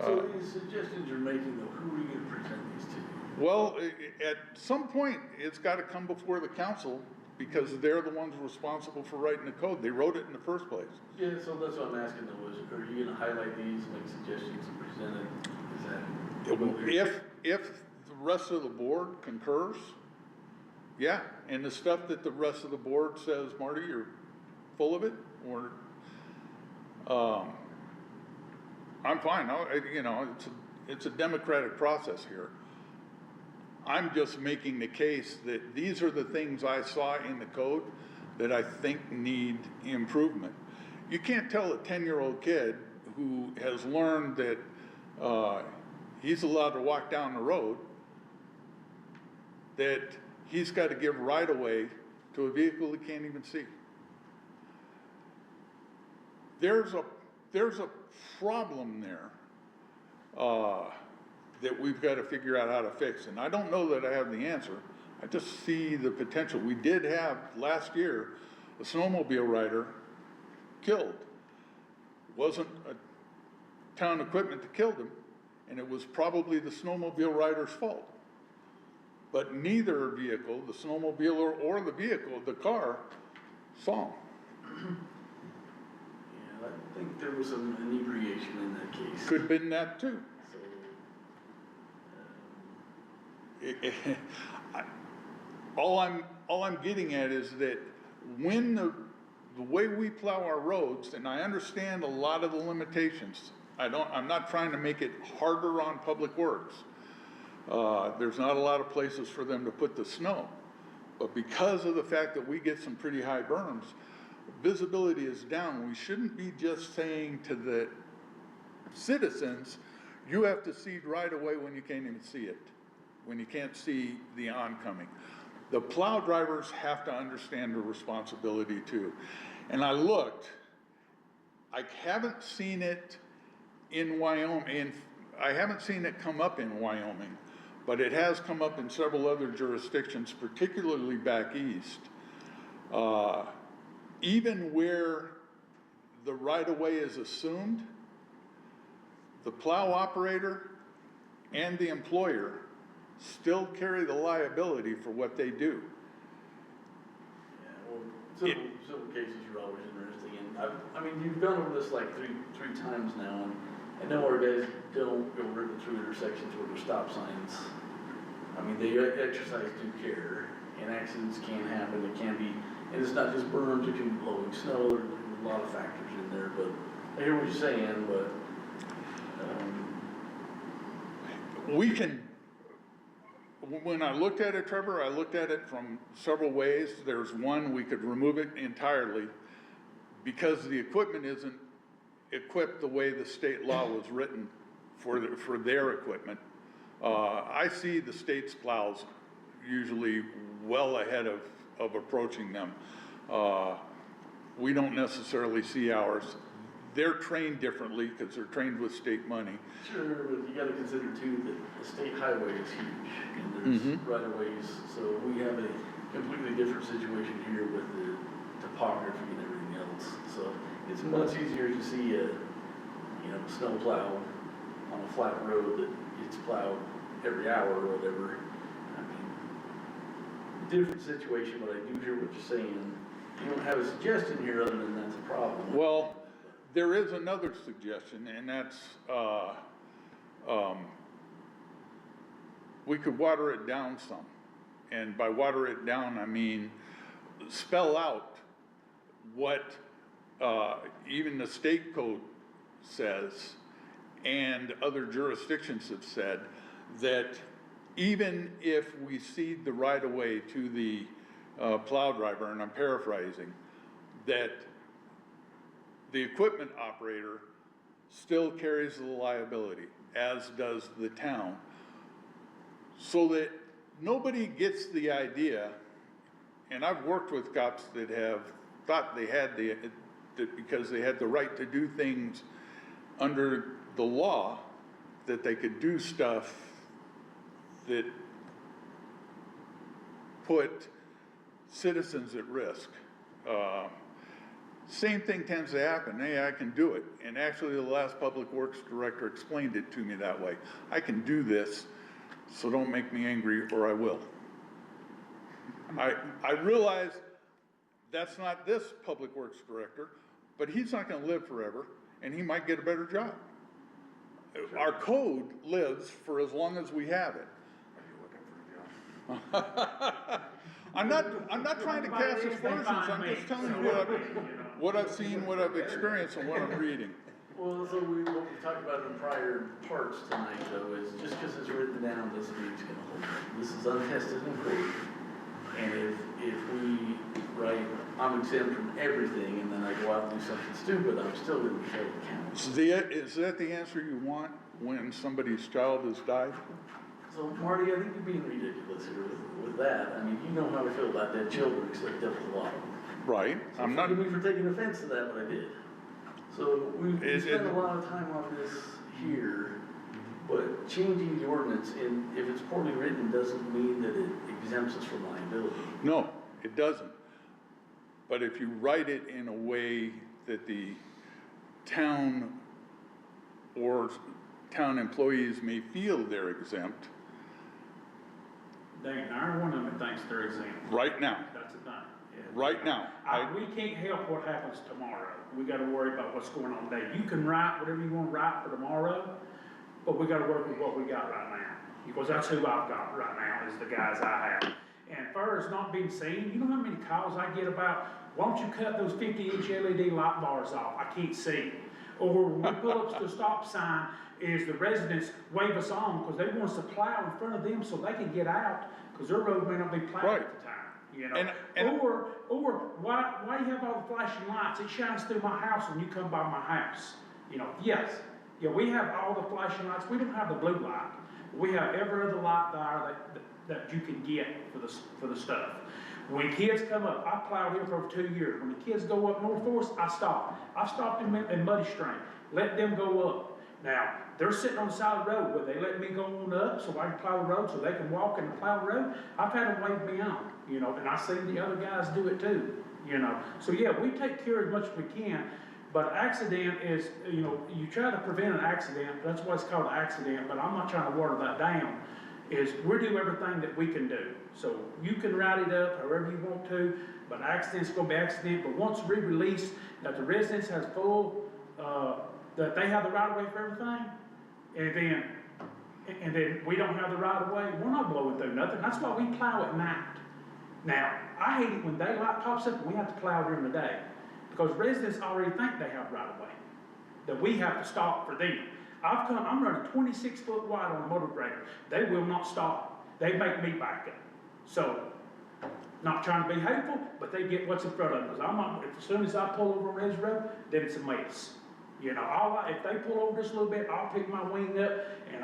So these suggestions you're making, though, who are you gonna present these to? Well, at some point, it's gotta come before the council, because they're the ones responsible for writing the code, they wrote it in the first place. Yeah, so that's what I'm asking though, is, are you gonna highlight these, make suggestions and present it? Is that? If the rest of the board concurs, yeah, and the stuff that the rest of the board says, Marty, you're full of it, or, I'm fine, you know, it's a democratic process here. I'm just making the case that these are the things I saw in the code that I think need improvement. You can't tell a 10-year-old kid who has learned that he's allowed to walk down the road that he's got to give right of way to a vehicle he can't even see. There's a problem there that we've got to figure out how to fix, and I don't know that I have the answer. I just see the potential. We did have last year a snowmobile rider killed. It wasn't a town equipment that killed him, and it was probably the snowmobile rider's fault. But neither vehicle, the snowmobile or the vehicle, the car, saw him. Yeah, I think there was some inebriation in that case. Could have been that too. So, All I'm getting at is that when the way we plow our roads, and I understand a lot of the limitations, I'm not trying to make it harder on Public Works. There's not a lot of places for them to put the snow, but because of the fact that we get some pretty high berms, visibility is down. We shouldn't be just saying to the citizens, you have to seed right away when you can't even see it, when you can't see the oncoming. The plow drivers have to understand their responsibility too. And I looked, I haven't seen it in Wyoming, and I haven't seen it come up in Wyoming, but it has come up in several other jurisdictions, particularly back east. Even where the right-of-way is assumed, the plow operator and the employer still carry the liability for what they do. yeah, well, civil cases are always interesting, and I mean, you've gone over this like three times now, and I know our guys don't go ripping through intersections where there's stop signs. I mean, they exercise due care, and accidents can happen, it can be, and it's not just berms, it can be blowing snow, there's a lot of factors in there, but I hear what you're saying, but, We can, when I looked at it, Trevor, I looked at it from several ways. There's one, we could remove it entirely because the equipment isn't equipped the way the state law was written for their equipment. I see the state's plows usually well ahead of approaching them. We don't necessarily see ours. They're trained differently because they're trained with state money. sure, but you gotta consider too that the state highway is huge, and there's right-of-ways, so we have a completely different situation here with the topography and everything else. So it's much easier to see a, snow plow on a flat road that gets plowed every hour or whatever. I mean, different situation, but I do hear what you're saying. You don't have a suggestion here other than that's a problem. Well, there is another suggestion, and that's, we could water it down some. and by water it down, I mean spell out what, even the state code says, and other jurisdictions have said, that even if we cede the right-of-way to the plow driver, and I'm paraphrasing, that the equipment operator still carries the liability, as does the town, so that nobody gets the idea, and I've worked with cops that have thought they had that because they had the right to do things under the law, that they could do stuff that put citizens at risk. Same thing tends to happen. Hey, I can do it. And actually, the last public works director explained it to me that way. I can do this, so don't make me angry or I will. I realize that's not this public works director, but he's not gonna live forever, and he might get a better job. Our code lives for as long as we have it. Are you looking for a job? I'm not trying to cast aspersions, I'm just telling you what I've seen, what I've experienced, and what I'm reading. Well, so what we talked about in prior parts tonight, though, is just because it's written down doesn't mean it's gonna hold up. This is untested in court. And if we write, I'm exempt from everything, and then I go out and do something stupid, I'm still gonna be held accountable. Is that the answer you want when somebody's child has died? So Marty, I think you're being ridiculous here with that. I mean, you know how I feel about dead children, because I've dealt with a lot of them. Right, So I'm not, forgive me for taking offense to that, but I did. So we spent a lot of time on this here, but changing the ordinance, and if it's poorly written, doesn't mean that it exempts us from liability. no, it doesn't. But if you write it in a way that the town or town employees may feel they're exempt, They, iron one of them thinks they're exempt. right now, That's the thing. right now, We can't help what happens tomorrow. We gotta worry about what's going on today. You can write whatever you wanna write for tomorrow, but we gotta work with what we got right now. Because that's who I've got right now, is the guys I have. And first, not being seen, you know how many calls I get about, why don't you cut those 50-inch LED light bars off? I can't see. Or when we pull up to the stop sign, is the residents wave us on, because they want us to plow in front of them so they can get out, because their road may not be plowed Right. at the time, you know? And- Or why you have all the flashing lights? It shines through my house when you come by my house. You know, yes, yeah, we have all the flashing lights. We don't have the blue light. We have every other light there that you can get for the stuff. When kids come up, I plowed here for over 2 years. When the kids go up North Forest, I stop. I've stopped them in Muddy Stream. Let them go up. Now, they're sitting on the side of the road, but they let me go on up so I can plow the road, so they can walk and plow the road. I've had them wave me on, you know, and I see the other guys do it too, you know. So yeah, we take care as much as we can, but accident is, you know, you try to prevent an accident, that's why it's called an accident, but I'm not trying to water that down, is we do everything that we can do. So you can write it up however you want to, but accident's gonna be accident, but once we release that the residence has full, that they have the right of way for everything, and then we don't have the right of way, we're not blowing through nothing. That's why we plow at night. Now, I hate it when daylight pops up and we have to plow during the day, because residents already think they have right of way, that we have to stop for them. I'm running 26 foot wide on a motor grader. They will not stop. They make me back up. So, not trying to be hateful, but they get what's in front of them. Because I'm not, as soon as I pull over on his road, then it's a mess. You know, if they pull over just a little bit, I'll pick my wing up, and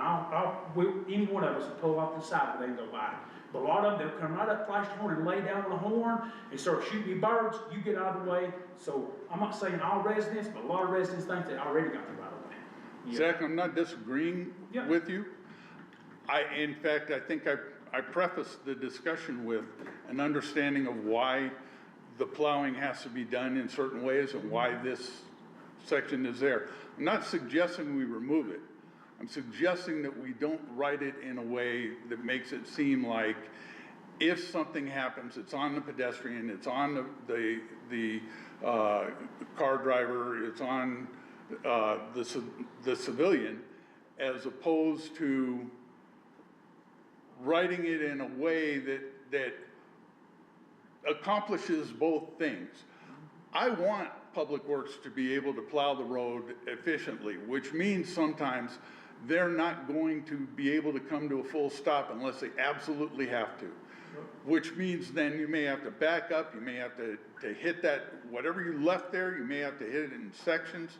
any one of us will pull off the side where they can go by. But a lot of them, they'll come right up, flash the horn, and lay down on the horn, and start shooting you birds. You get out of the way. So, I'm not saying all residents, but a lot of residents think they already got the right of way. Yeah. Zach, I'm not disagreeing Yeah. with you. In fact, I think I prefaced the discussion with an understanding of why the plowing has to be done in certain ways and why this section is there. I'm not suggesting we remove it. I'm suggesting that we don't write it in a way that makes it seem like if something happens, it's on the pedestrian, it's on the car driver, it's on the civilian, as opposed to writing it in a way that that accomplishes both things. I want Public Works to be able to plow the road efficiently, which means sometimes they're not going to be able to come to a full stop unless they absolutely have to. Which means then you may have to back up, you may have to hit that, whatever you left there, you may have to hit it in sections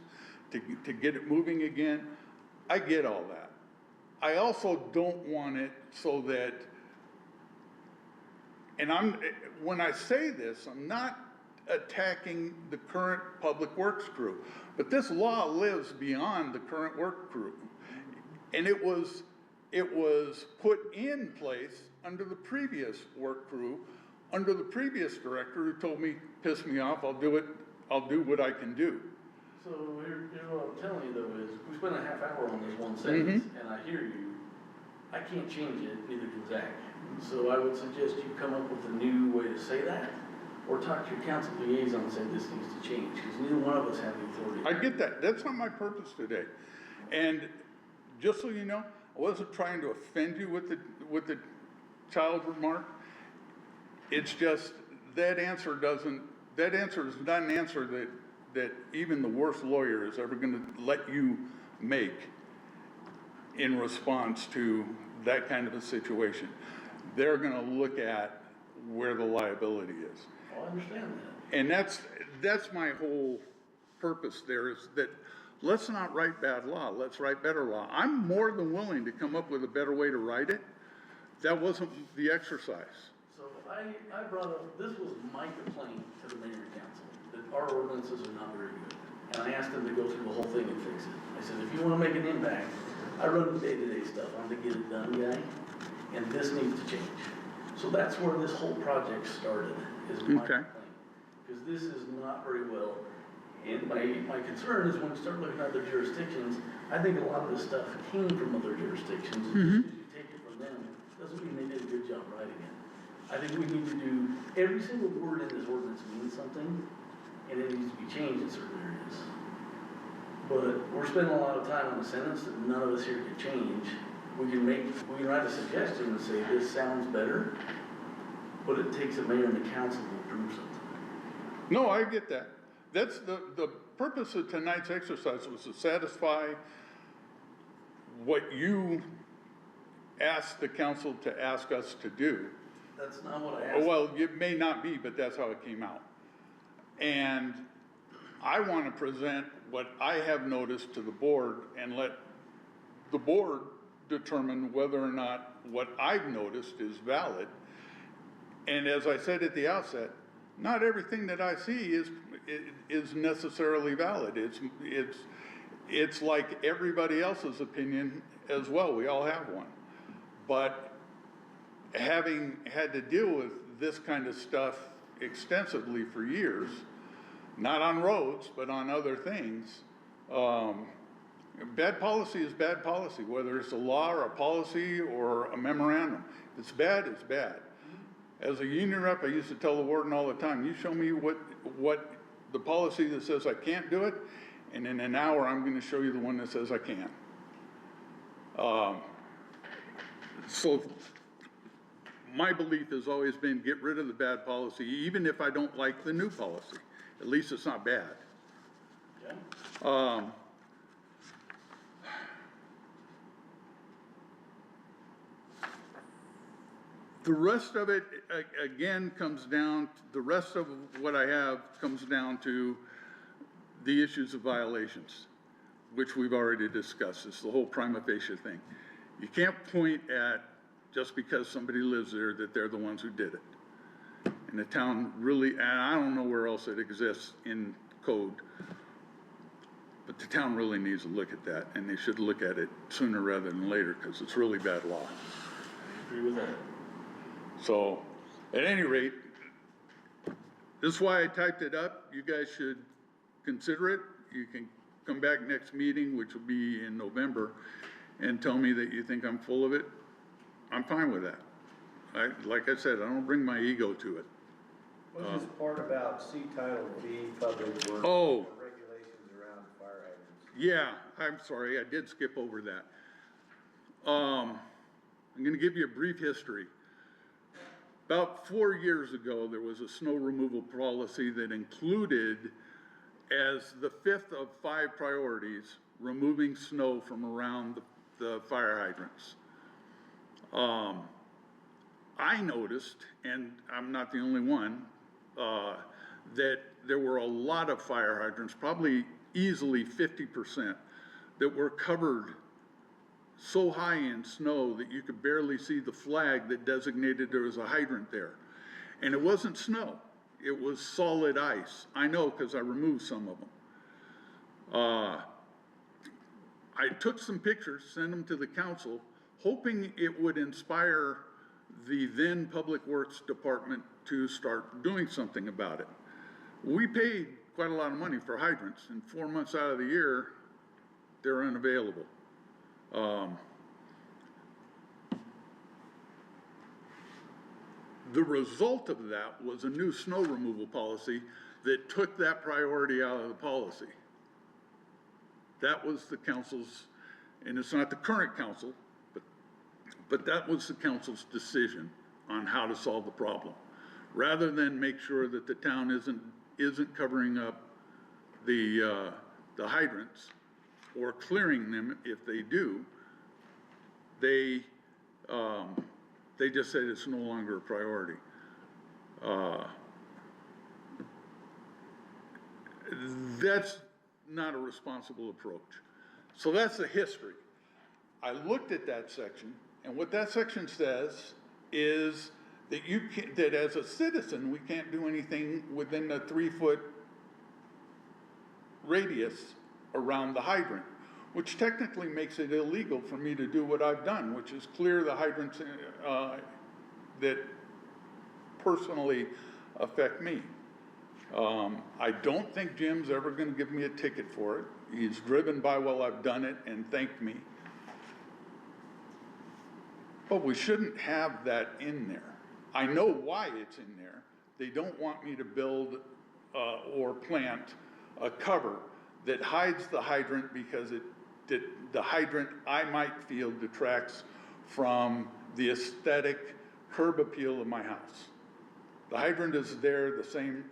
to get it moving again. I get all that. I also don't want it so that, and when I say this, I'm not attacking the current Public Works crew, but this law lives beyond the current work crew. And it was put in place under the previous work crew, under the previous director who told me, piss me off, I'll do what I can do. So here's what I'm telling you though is, we spent a half hour on this one sentence, and I hear you, I can't change it, neither can Zach. So I would suggest you come up with a new way to say that, or talk to your council liaison and say this needs to change, because neither one of us have the authority. I get that, that's not my purpose today. And just so you know, I wasn't trying to offend you with the child remark. It's just, that answer is not an answer that even the worst lawyer is ever gonna let you make in response to that kind of a situation. They're gonna look at where the liability is. Oh, I understand that. And that's my whole purpose there, is that let's not write bad law, let's write better law. I'm more than willing to come up with a better way to write it. That wasn't the exercise. So I brought up, this was my complaint to the mayor and council, that our ordinances are not very good. And I asked them to go through the whole thing and fix it. I said, if you wanna make an impact, I run the day-to-day stuff, I'm the get it done guy, and this needs to change. So that's where this whole project started, is my Okay. complaint. Because this is not very well. And my concern is when you start looking at other jurisdictions, I think a lot of this stuff came from other jurisdictions. And just because you take it from them, doesn't mean they did a good job writing it. I think we need to do, every single word in this ordinance means something, and it needs to be changed in certain areas. But we're spending a lot of time on a sentence that none of us here can change. We can write a suggestion and say, this sounds better, but it takes a mayor and a council to approve something. No, I get that. That's the purpose of tonight's exercise, was to satisfy what you asked the council to ask us to do. That's not what I asked. Well, it may not be, but that's how it came out. And I want to present what I have noticed to the board and let the board determine whether or not what I've noticed is valid. And as I said at the outset, not everything that I see is necessarily valid. It's like everybody else's opinion as well. We all have one. But having had to deal with this kind of stuff extensively for years, not on roads, but on other things, bad policy is bad policy, whether it's a law or a policy or a memorandum. If it's bad, it's bad. As a union rep, I used to tell the warden all the time, you show me what the policy that says I can't do it, and in an hour, I'm gonna show you the one that says I can. So my belief has always been get rid of the bad policy, even if I don't like the new policy. At least it's not bad. Yeah. The rest of it, again, comes down, the rest of what I have comes down to the issues of violations, which we've already discussed. It's the whole prima facie thing. You can't point at, just because somebody lives there, that they're the ones who did it. And the town really, and I don't know where else it exists in code, but the town really needs to look at that, and they should look at it sooner rather than later, because it's really bad law. I agree with that. So, at any rate, this is why I typed it up. You guys should consider it. You can come back next meeting, which will be in November, and tell me that you think I'm full of it. I'm fine with that. Like I said, I don't bring my ego to it. What's this part about C Title B, Public Works? Oh. Regulations around fire hydrants? Yeah, I'm sorry, I did skip over that. I'm gonna give you a brief history. About 4 years ago, there was a snow removal policy that included as the fifth of 5 priorities, removing snow from around the fire hydrants. I noticed, and I'm not the only one, that there were a lot of fire hydrants, probably easily 50%, that were covered so high in snow that you could barely see the flag that designated there was a hydrant there. And it wasn't snow, it was solid ice. I know because I removed some of them. I took some pictures, sent them to the council, hoping it would inspire the then Public Works Department to start doing something about it. We paid quite a lot of money for hydrants, and 4 months out of the year, they're unavailable. The result of that was a new snow removal policy that took that priority out of the policy. That was the council's, and it's not the current council, but that was the council's decision on how to solve the problem. Rather than make sure that the town isn't covering up the hydrants or clearing them if they do, they just said it's no longer a priority. That's not a responsible approach. So that's the history. I looked at that section, and what that section says is that that as a citizen, we can't do anything within the 3-foot radius around the hydrant, which technically makes it illegal for me to do what I've done, which is clear the hydrants that personally affect me. I don't think Jim's ever gonna give me a ticket for it. He's driven by while I've done it and thanked me. But we shouldn't have that in there. I know why it's in there. They don't want me to build or plant a cover that hides the hydrant because the hydrant, I might feel, detracts from the aesthetic curb appeal of my house. The hydrant is there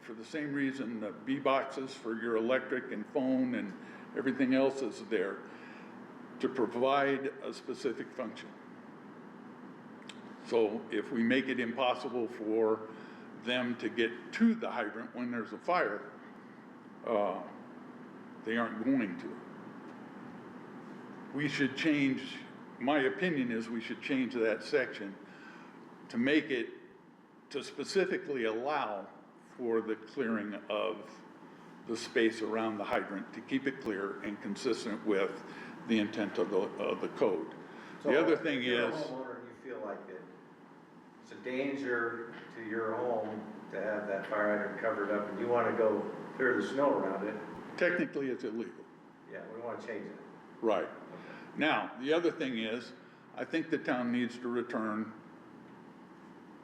for the same reason the B boxes for your electric and phone and everything else is there, to provide a specific function. So if we make it impossible for them to get to the hydrant when there's a fire, they aren't going to. We should change, my opinion is we should change that section to make it, to specifically allow for the clearing of the space around the hydrant, to keep it clear and consistent with the intent of the code. So The other thing if you're a is, homeowner and you feel like it's a danger to your home to have that fire hydrant covered up and you wanna go clear the snow around it, technically it's illegal. yeah, we wanna change it. Right. Now, the other thing is, I think the town needs to return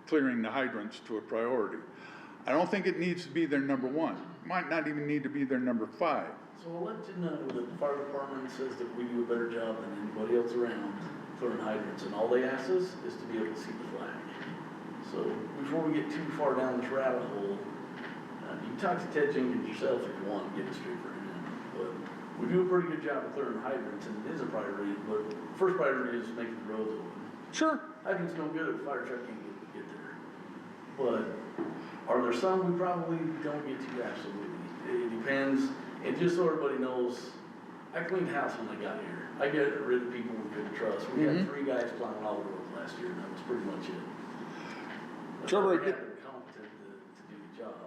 clearing the hydrants to a priority. I don't think it needs to be their number 1. Might not even need to be their number 5. So I'll let you know that the fire department says that we do a better job than anybody else around clearing hydrants, and all they ask us is to be able to see the flag. So before we get too far down this rabbit hole, you can talk to Ted Jenkins yourself if you want to get it straight for him. But we do a pretty good job of clearing hydrants, and it is a priority, but first priority is making the roads open. Sure. Hydrants no good if a fire truck can't get there. But are there some we probably don't get to? Absolutely. It depends. And just so everybody knows, I cleaned house when I got here. I get rid of people we couldn't trust. We had 3 guys plowing all the roads last year, and that was pretty much it. That's Trevor, why I we get- had them competent to do the job.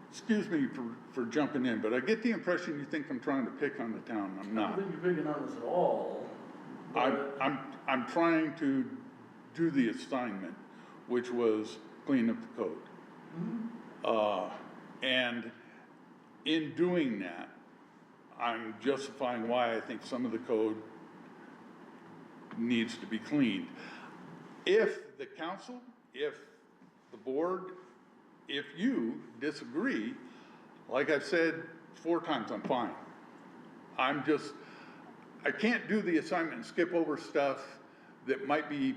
Excuse me for jumping in, but I get the impression you think I'm trying to pick on the town. I'm I don't not. think you're picking on us at all. But I'm trying to do the assignment, which was clean up the code. And in doing that, I'm justifying why I think some of the code needs to be cleaned. If the council, if the board, if you disagree, like I've said 4 times, I'm fine. I can't do the assignment and skip over stuff that might be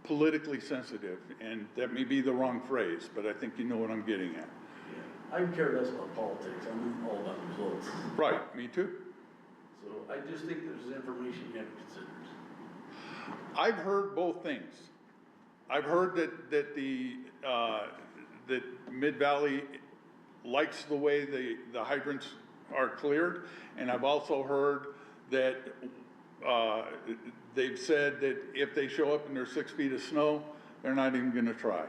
politically sensitive, and that may be the wrong phrase, but I think you know what I'm getting at. Yeah, I care less about politics, I'm all about results. Right, me too. So I just think there's information you have to consider. I've heard both things. I've heard that that Mid-Valley likes the way the hydrants are cleared, and I've also heard that, they've said that if they show up and there's 6 feet of snow, they're not even gonna try.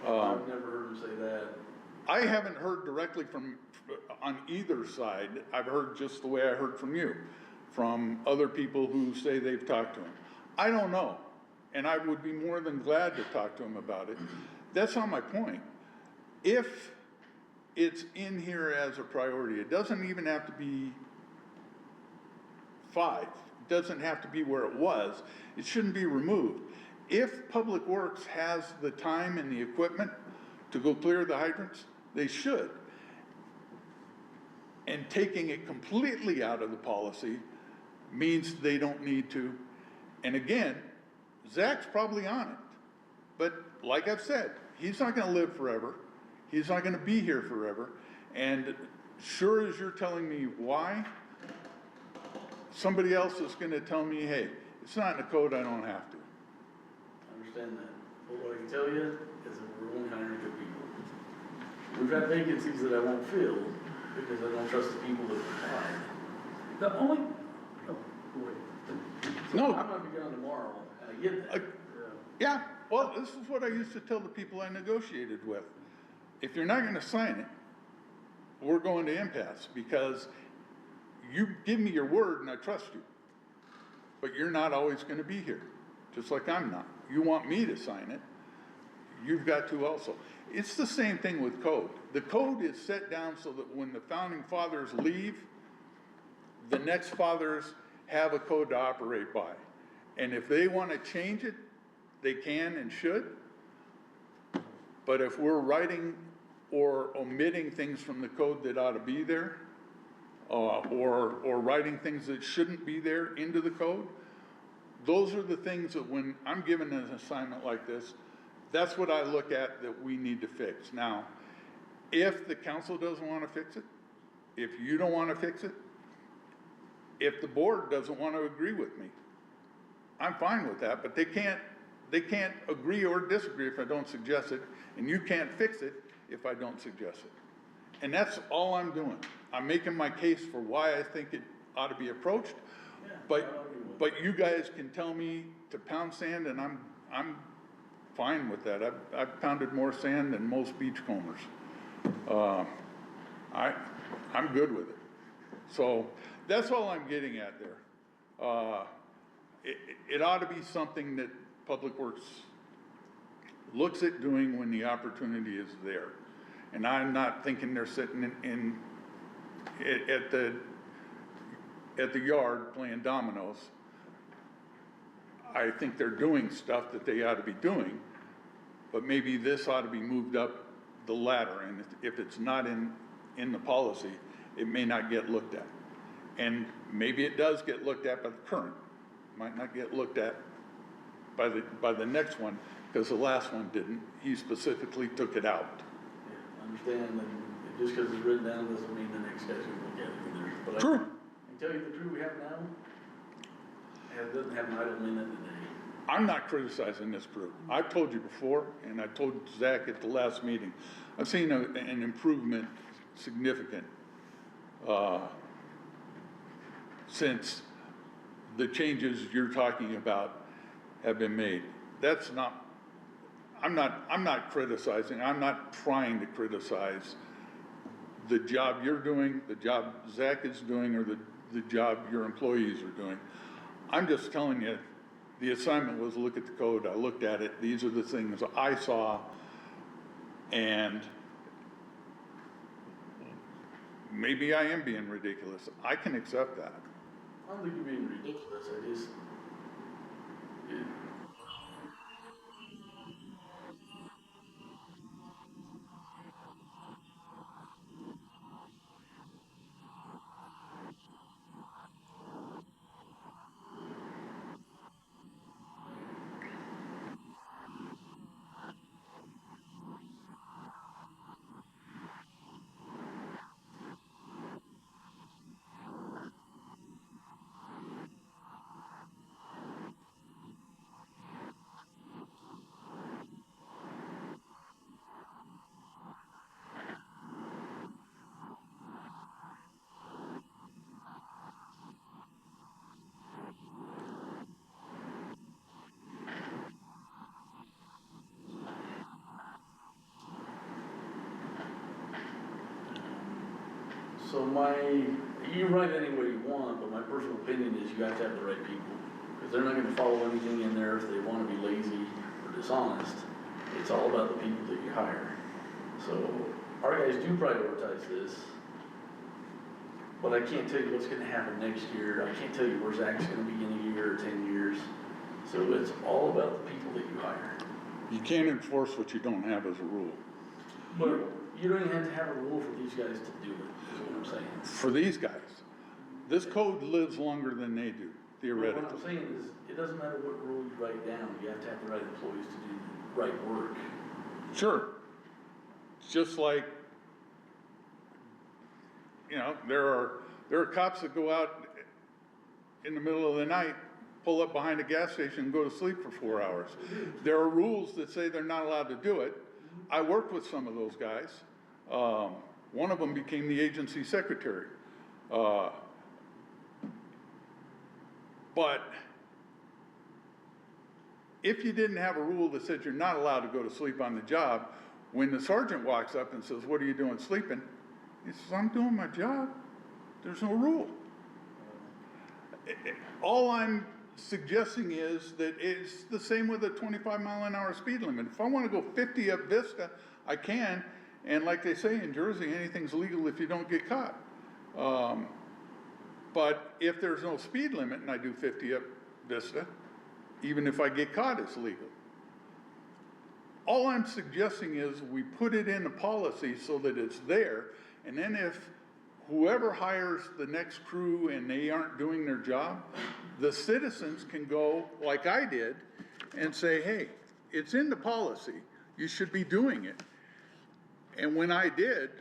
I've never heard them say that. I haven't heard directly on either side. I've heard just the way I heard from you, from other people who say they've talked to him. I don't know, and I would be more than glad to talk to him about it. That's not my point. If it's in here as a priority, it doesn't even have to be 5. It doesn't have to be where it was. It shouldn't be removed. If Public Works has the time and the equipment to go clear the hydrants, they should. And taking it completely out of the policy means they don't need to. And again, Zach's probably on it. But like I've said, he's not gonna live forever. He's not gonna be here forever. And sure as you're telling me why, somebody else is gonna tell me, hey, it's not in the code, I don't have to. I understand that, but what I can tell you is that we're only hiring good people. We've got vacancies that I won't fill because I don't trust the people that apply. The only, oh, go ahead. No. I'm gonna be gone tomorrow, and I get that. Yeah, well, this is what I used to tell the people I negotiated with. If you're not gonna sign it, we're going to impasse, because you give me your word and I trust you. But you're not always gonna be here, just like I'm not. You want me to sign it, you've got to also. It's the same thing with code. The code is set down so that when the founding fathers leave, the next fathers have a code to operate by. And if they want to change it, they can and should. But if we're writing or omitting things from the code that ought to be there, or writing things that shouldn't be there into the code, those are the things that when I'm given an assignment like this, that's what I look at that we need to fix. Now, if the council doesn't want to fix it, if you don't want to fix it, if the board doesn't want to agree with me, I'm fine with that, but they can't agree or disagree if I don't suggest it, and you can't fix it if I don't suggest it. And that's all I'm doing. I'm making my case for why I think it ought to be approached, but you guys can tell me to pound sand, and I'm fine with that. I've pounded more sand than most beachcombers. I'm good with it. So that's all I'm getting at there. It ought to be something that Public Works looks at doing when the opportunity is there. And I'm not thinking they're sitting at the yard playing dominoes. I think they're doing stuff that they ought to be doing, but maybe this ought to be moved up the ladder, and if it's not in the policy, it may not get looked at. And maybe it does get looked at by the current, might not get looked at by the next one, because the last one didn't. He specifically took it out. Yeah, I understand, and just because it's written down doesn't mean the next guy's gonna look at it either. But True. I can tell you the true we have now, and it doesn't have an idle minute a day. I'm not criticizing this crew. I've told you before, and I told Zach at the last meeting, I've seen an improvement, significant, since the changes you're talking about have been made. That's not, I'm not criticizing, I'm not trying to criticize the job you're doing, the job Zach is doing, or the job your employees are doing. I'm just telling you, the assignment was look at the code, I looked at it, these are the things I saw, and maybe I am being ridiculous. I can accept that. I don't think you're being ridiculous, I just, So you write any way you want, but my personal opinion is you have to have the right people. Because they're not gonna follow anything in there if they wanna be lazy or dishonest. It's all about the people that you hire. So our guys do prioritize this. But I can't tell you what's gonna happen next year. I can't tell you where Zach's gonna be in a year or 10 years. So it's all about the people that you hire. You can't enforce what you don't have as a rule. But you don't even have to have a rule for these guys to do it, is what I'm saying. For these guys, this code lives longer than they do, What theoretically. I'm saying is, it doesn't matter what rule you write down, you have to have the right employees to do the right work. Sure. Just like, you know, there are cops that go out in the middle of the night, pull up behind a gas station and go to sleep for 4 hours. There are rules that say they're not allowed to do it. I worked with some of those guys. One of them became the agency secretary. But if you didn't have a rule that said you're not allowed to go to sleep on the job, when the sergeant walks up and says, "What are you doing sleeping?" He says, "I'm doing my job. There's no rule." All I'm suggesting is that it's the same with a 25-mile-an-hour speed limit. If I want to go 50 up Vista, I can, and like they say in Jersey, anything's legal if you don't get caught. But if there's no speed limit and I do 50 up Vista, even if I get caught, it's legal. All I'm suggesting is we put it in a policy so that it's there, and then if whoever hires the next crew and they aren't doing their job, the citizens can go, like I did, and say, "Hey, it's in the policy, you should be doing it." And when I did,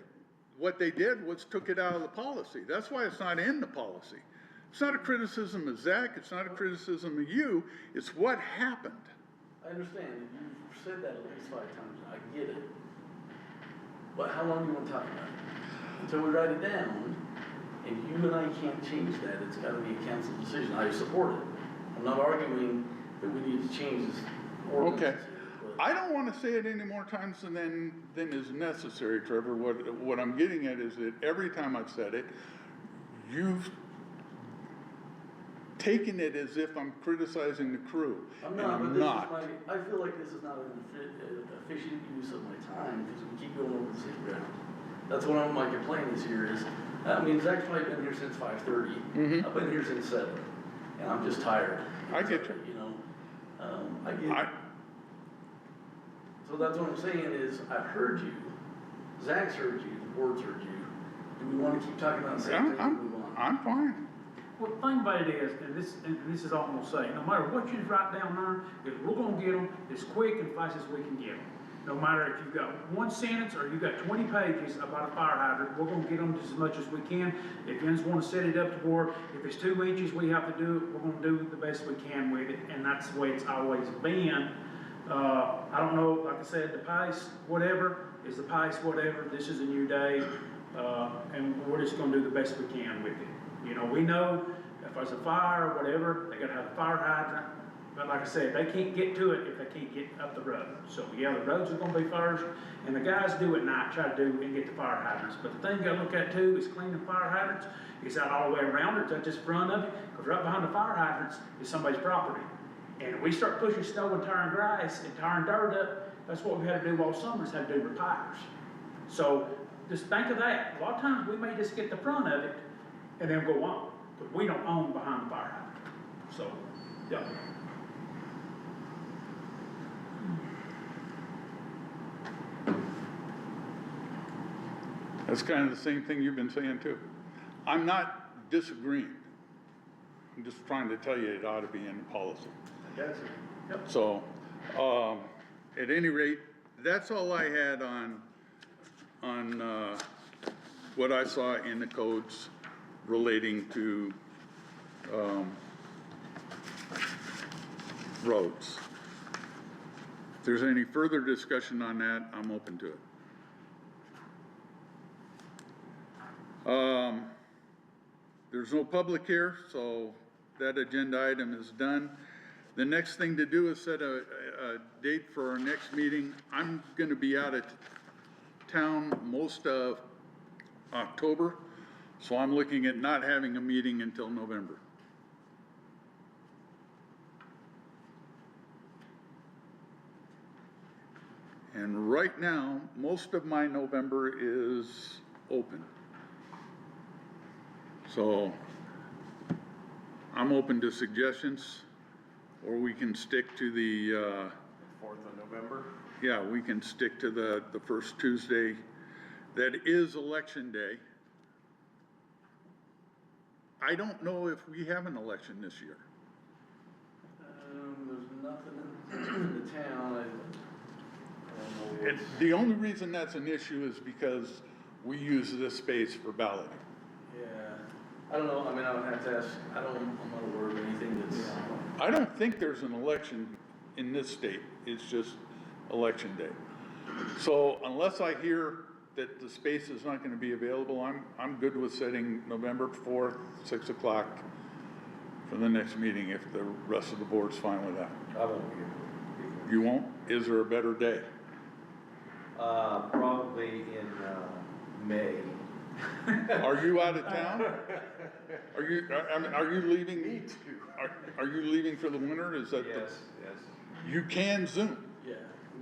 what they did was took it out of the policy. That's why it's not in the policy. It's not a criticism of Zach, it's not a criticism of you, it's what happened. I understand, you've said that at least 5 times, and I get it. But how long do you want to talk about it? Until we write it down, and you and I can't change that, it's gotta be a council decision. I support it. I'm not arguing that we need to change this ordinance. Okay. here, but- I don't want to say it any more times than is necessary, Trevor. What I'm getting at is that every time I've said it, you've taken it as if I'm criticizing the crew. I'm and not, I'm but not. this is I feel like this is not an efficient use of my time, because we keep going over the same ground. That's what my complaint is here is, I mean, Zach's probably been here since 5:30. Mhm. I've been here since 7, and I'm just tired. I get you. You know, I get. So that's what I'm saying is, I've heard you, Zach's heard you, the board's heard you. Do we wanna keep talking about the same thing and move on? I'm fine. Well, the thing about it is, and this is all I'm gonna say, no matter what you write down there, if we're gonna get them as quick and fast as we can get them. No matter if you've got one sentence or you've got 20 pages about a fire hydrant, we're gonna get them just as much as we can. If you just wanna set it up to where, if it's 2 inches, we have to do it, we're gonna do the best we can with it, and that's the way it's always been. I don't know, like I said, the pace, whatever, is the pace, whatever, this is a new day, and we're just gonna do the best we can with it. You know, we know if there's a fire or whatever, they gotta have a fire hydrant, but like I said, they can't get to it if they can't get up the road. So yeah, the roads are gonna be first, and the guys do at night, try to do and get the fire hydrants. But the thing you gotta look at too is cleaning fire hydrants, is that all the way around or is that just front of it? Cause right behind the fire hydrants is somebody's property. And if we start pushing snow and tearing grass and tearing dirt up, that's what we had to do all summer, is had to do repairs. So just think of that. A lot of times we may just get the front of it and then go on, but we don't own behind the fire hydrant. So, yeah. That's kind of the same thing you've been saying too. I'm not disagreeing. I'm just trying to tell you it ought to be in the policy. I got you. Yep. So, at any rate, that's all I had on what I saw in the codes relating to, roads. If there's any further discussion on that, I'm open to it. There's no public here, so that agenda item is done. The next thing to do is set a date for our next meeting. I'm gonna be out of town most of October. So I'm looking at not having a meeting until November. And right now, most of my November is open. So I'm open to suggestions, or we can stick to the, 4th of November? yeah, we can stick to the first Tuesday. That is election day. I don't know if we have an election this year. There's nothing in the town, I don't know And what's. the only reason that's an issue is because we use this space for balloting. Yeah, I don't know, I mean, I would have to ask, I'm not aware of anything that's. I don't think there's an election in this state, it's just election day. So unless I hear that the space is not gonna be available, I'm good with setting November 4th, 6 o'clock for the next meeting, if the rest of the board's fine with that. I won't be able to. You won't? Is there a better day? Probably in, May. Are you out of town? Are you leaving? Me too. Are you leaving for the winter? Is that? Yes, yes. You can Zoom. Yeah.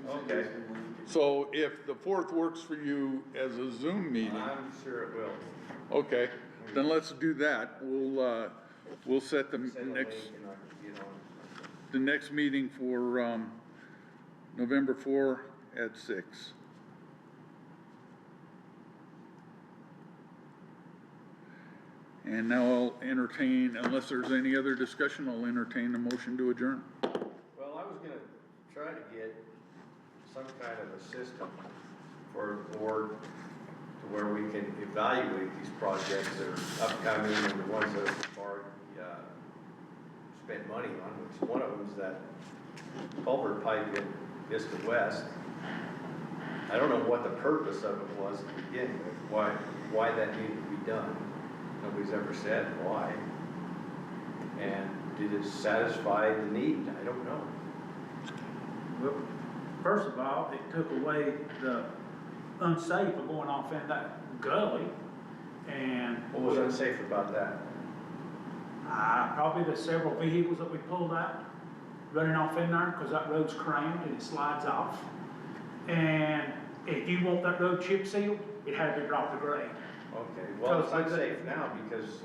Okay. So if the 4th works for you as a Zoom meeting, I'm sure it will. okay, then let's do that. We'll set the Send a link next, and I can get on. the next meeting for, November 4 at 6. And now I'll entertain, unless there's any other discussion, I'll entertain a motion to adjourn. Well, I was gonna try to get some kind of a system for the board to where we can evaluate these projects that are upcoming and the ones that we've already, spent money on, which one of them is that culvert pipe in Vista West. I don't know what the purpose of it was to begin with, why that needed to be done. Nobody's ever said why. And did it satisfy the need? I don't know. Well, first of all, it took away the unsafe of going off in that gully, and What was unsafe about that? probably the several vehicles that we pulled out, running off in there, because that road's crammed and it slides off. And if you want that road chip sealed, it had to drop the grade. Okay, well, it's So- unsafe now because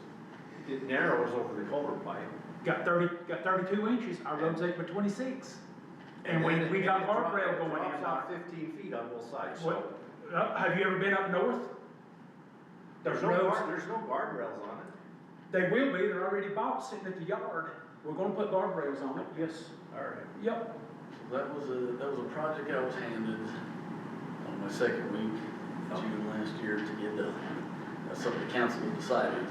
it narrows over the culvert pipe. Got 32 inches, our road's 8 by 26. And then we got it drop- guardrail it going in drops out there. 15 feet on both sides, What, so. have you ever been up north? There's no guardrails on it. They will be, they're already bought, sitting at the yard. We're gonna put guardrails on it, yes. All right. Yep. That was a project I was handed on my second week, June last year, to get done. That's something the council decided.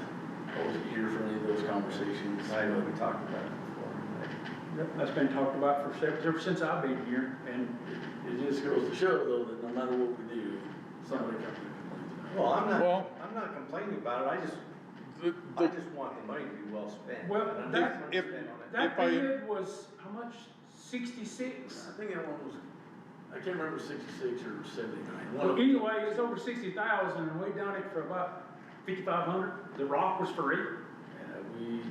I wasn't here for any of those conversations. I know we talked about it before. Yep, that's been talked about ever since I've been here, and It just goes to show though that no matter what we do, somebody comes and complains about it. Well, Well- I'm not complaining about it, I just want the money to be well spent. Well, And I know that- money if- spent on it. that If I- bid was, how much, 66? I think that one was, I can't remember 66 or 79. One Well, of them. anyway, it's over 60,000, and we done it for about 5,500. The rock was free,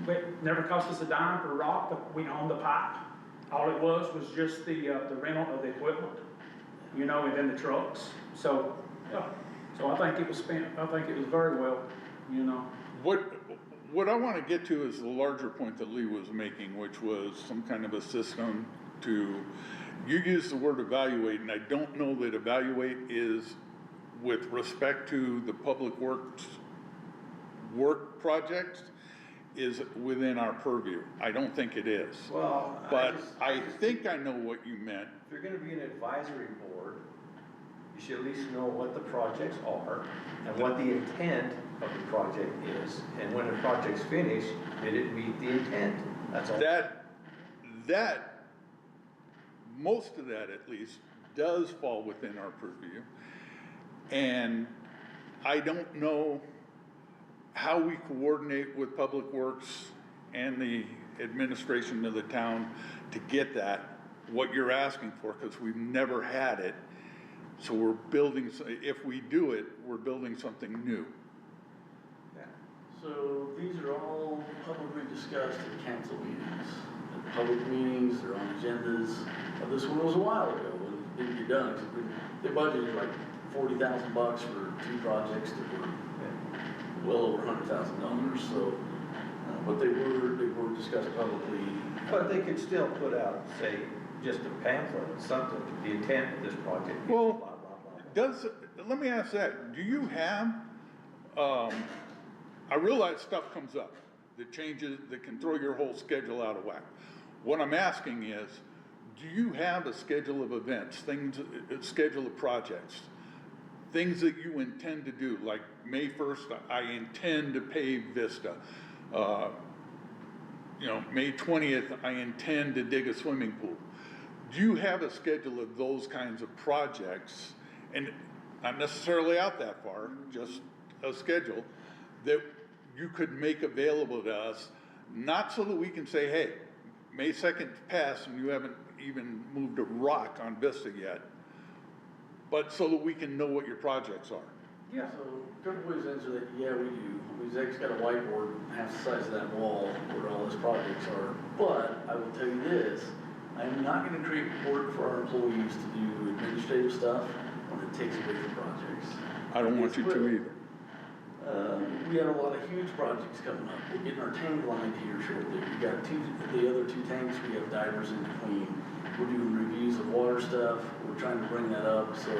but never cost us a dime for rock, but we owned the pipe. All it was just the rental of the equipment, you know, and then the trucks. So, yeah, so I think it was spent, I think it was very well, you know. What I want to get to is the larger point that Lee was making, which was some kind of a system to, you used the word evaluate, and I don't know that evaluate is with respect to the public works work projects is within our purview. I don't think it is. Well, But I think I know what you meant. If you're gonna be an advisory board, you should at least know what the projects are and what the intent of the project is. And when the project's finished, did it meet the intent? That's all. That, most of that at least, does fall within our purview. And I don't know how we coordinate with Public Works and the administration of the town to get that, what you're asking for, because we've never had it. So we're building, if we do it, we're building something new. Yeah. So these are all publicly discussed at council meetings. At public meetings, they're on agendas. This one was a while ago when it didn't get done, because they budgeted like $40,000 for 2 projects that were well over $100,000, so, but they were discussed publicly. But they could still put out, say, just a pamphlet, something, the intent of this project. is Well, blah, blah, blah. let me ask that, do you have, I realize stuff comes up that changes, that can throw your whole schedule out of whack. What I'm asking is, do you have a schedule of events, things, a schedule of projects, things that you intend to do, like May 1st, I intend to pave Vista. May 20th, I intend to dig a swimming pool. Do you have a schedule of those kinds of projects, and not necessarily out that far, just a schedule, that you could make available to us, not so that we can say, hey, May 2nd passed and you haven't even moved a rock on Vista yet, but so that we can know what your projects are? Yeah. So, a couple ways to answer that, yeah, we do. I mean, Zach's got a whiteboard half the size of that wall where all his projects are. But I will tell you this, I am not gonna create work for our employees to do administrative stuff when it takes away from projects. I don't want you to either. We have a lot of huge projects coming up. We're getting our tank lined here shortly. We got the other 2 tanks, we have divers in between. We're doing reviews of water stuff. We're trying to bring that up, so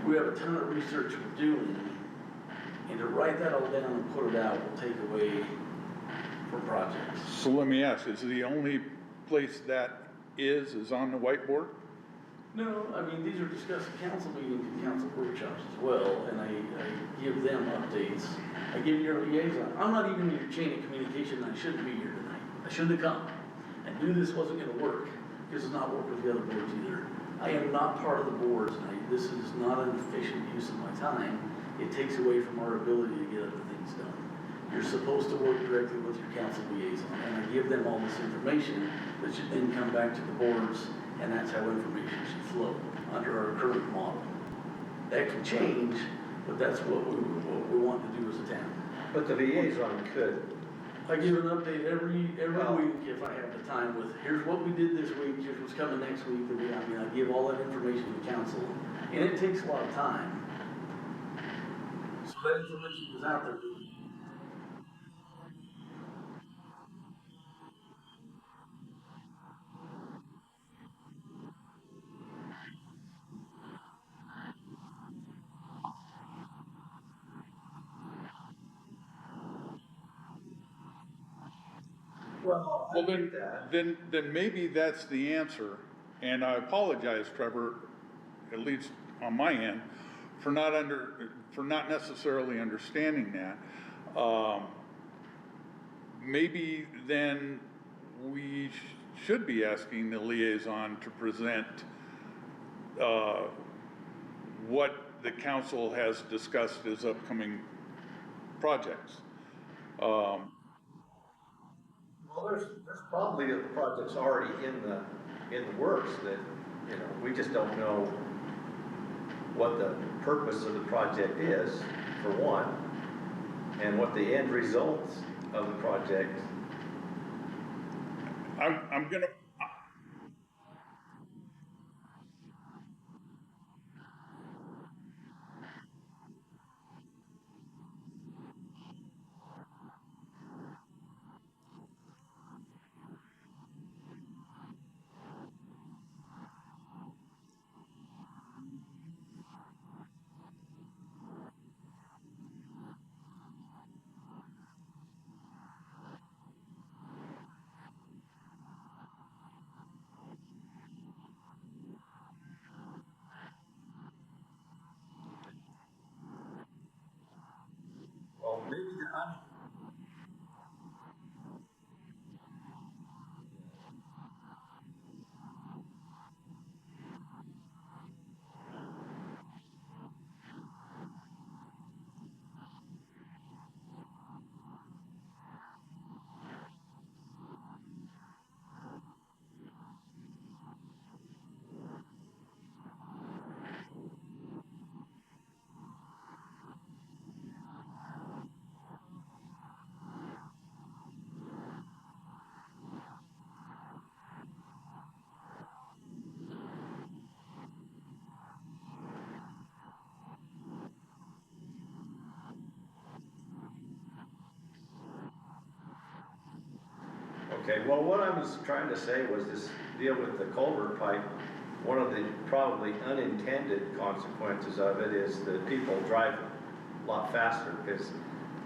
we have a ton of research we're doing, and to write that all down and put it out will take away from projects. So let me ask, is the only place that is on the whiteboard? No, I mean, these are discussed at council meetings and council workshops as well, and I give them updates. I give your liaison, I'm not even in your chain of communication, I shouldn't be here tonight. I shouldn't have come. I knew this wasn't gonna work, because it's not working with the other boards either. I am not part of the boards, and this is not an efficient use of my time. It takes away from our ability to get other things done. You're supposed to work directly with your council liaison, and I give them all this information that should then come back to the boards, and that's how information should flow under our current model. That can change, but that's what we want to do as a town. But the liaison could, I give an update every week if I have the time with, here's what we did this week, here's what's coming next week. I give all that information to council, and it takes a lot of time. So that information is out there. well, I Well, get that. then maybe that's the answer, and I apologize, Trevor, at least on my end, for not necessarily understanding that. Maybe then we should be asking the liaison to present, what the council has discussed as upcoming projects. Well, there's probably a project's already in the works that, we just don't know what the purpose of the project is, for one, and what the end results of the project. I'm gonna, Well, maybe Okay, well, what I was trying to say was this deal with the culvert pipe, one of the probably unintended consequences of it is that people drive a lot faster because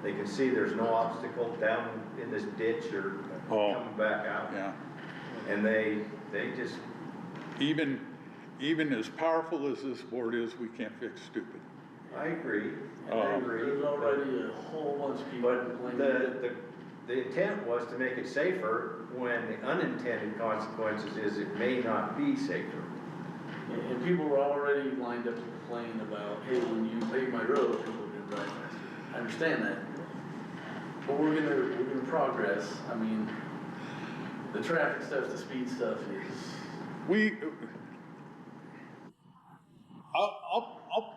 they can see there's no obstacle down in this ditch or coming back out. Yeah. And they just, Even as powerful as this board is, we can't fix stupid. I agree, I Oh. agree. There's already a whole bunch of people But complaining. the intent was to make it safer, when the unintended consequences is it may not be safer. And people were already lined up to complain about, hey, when you pave my road, people are gonna drive faster. I understand that. But we're gonna progress. I mean, the traffic stuff, the speed stuff is, I'll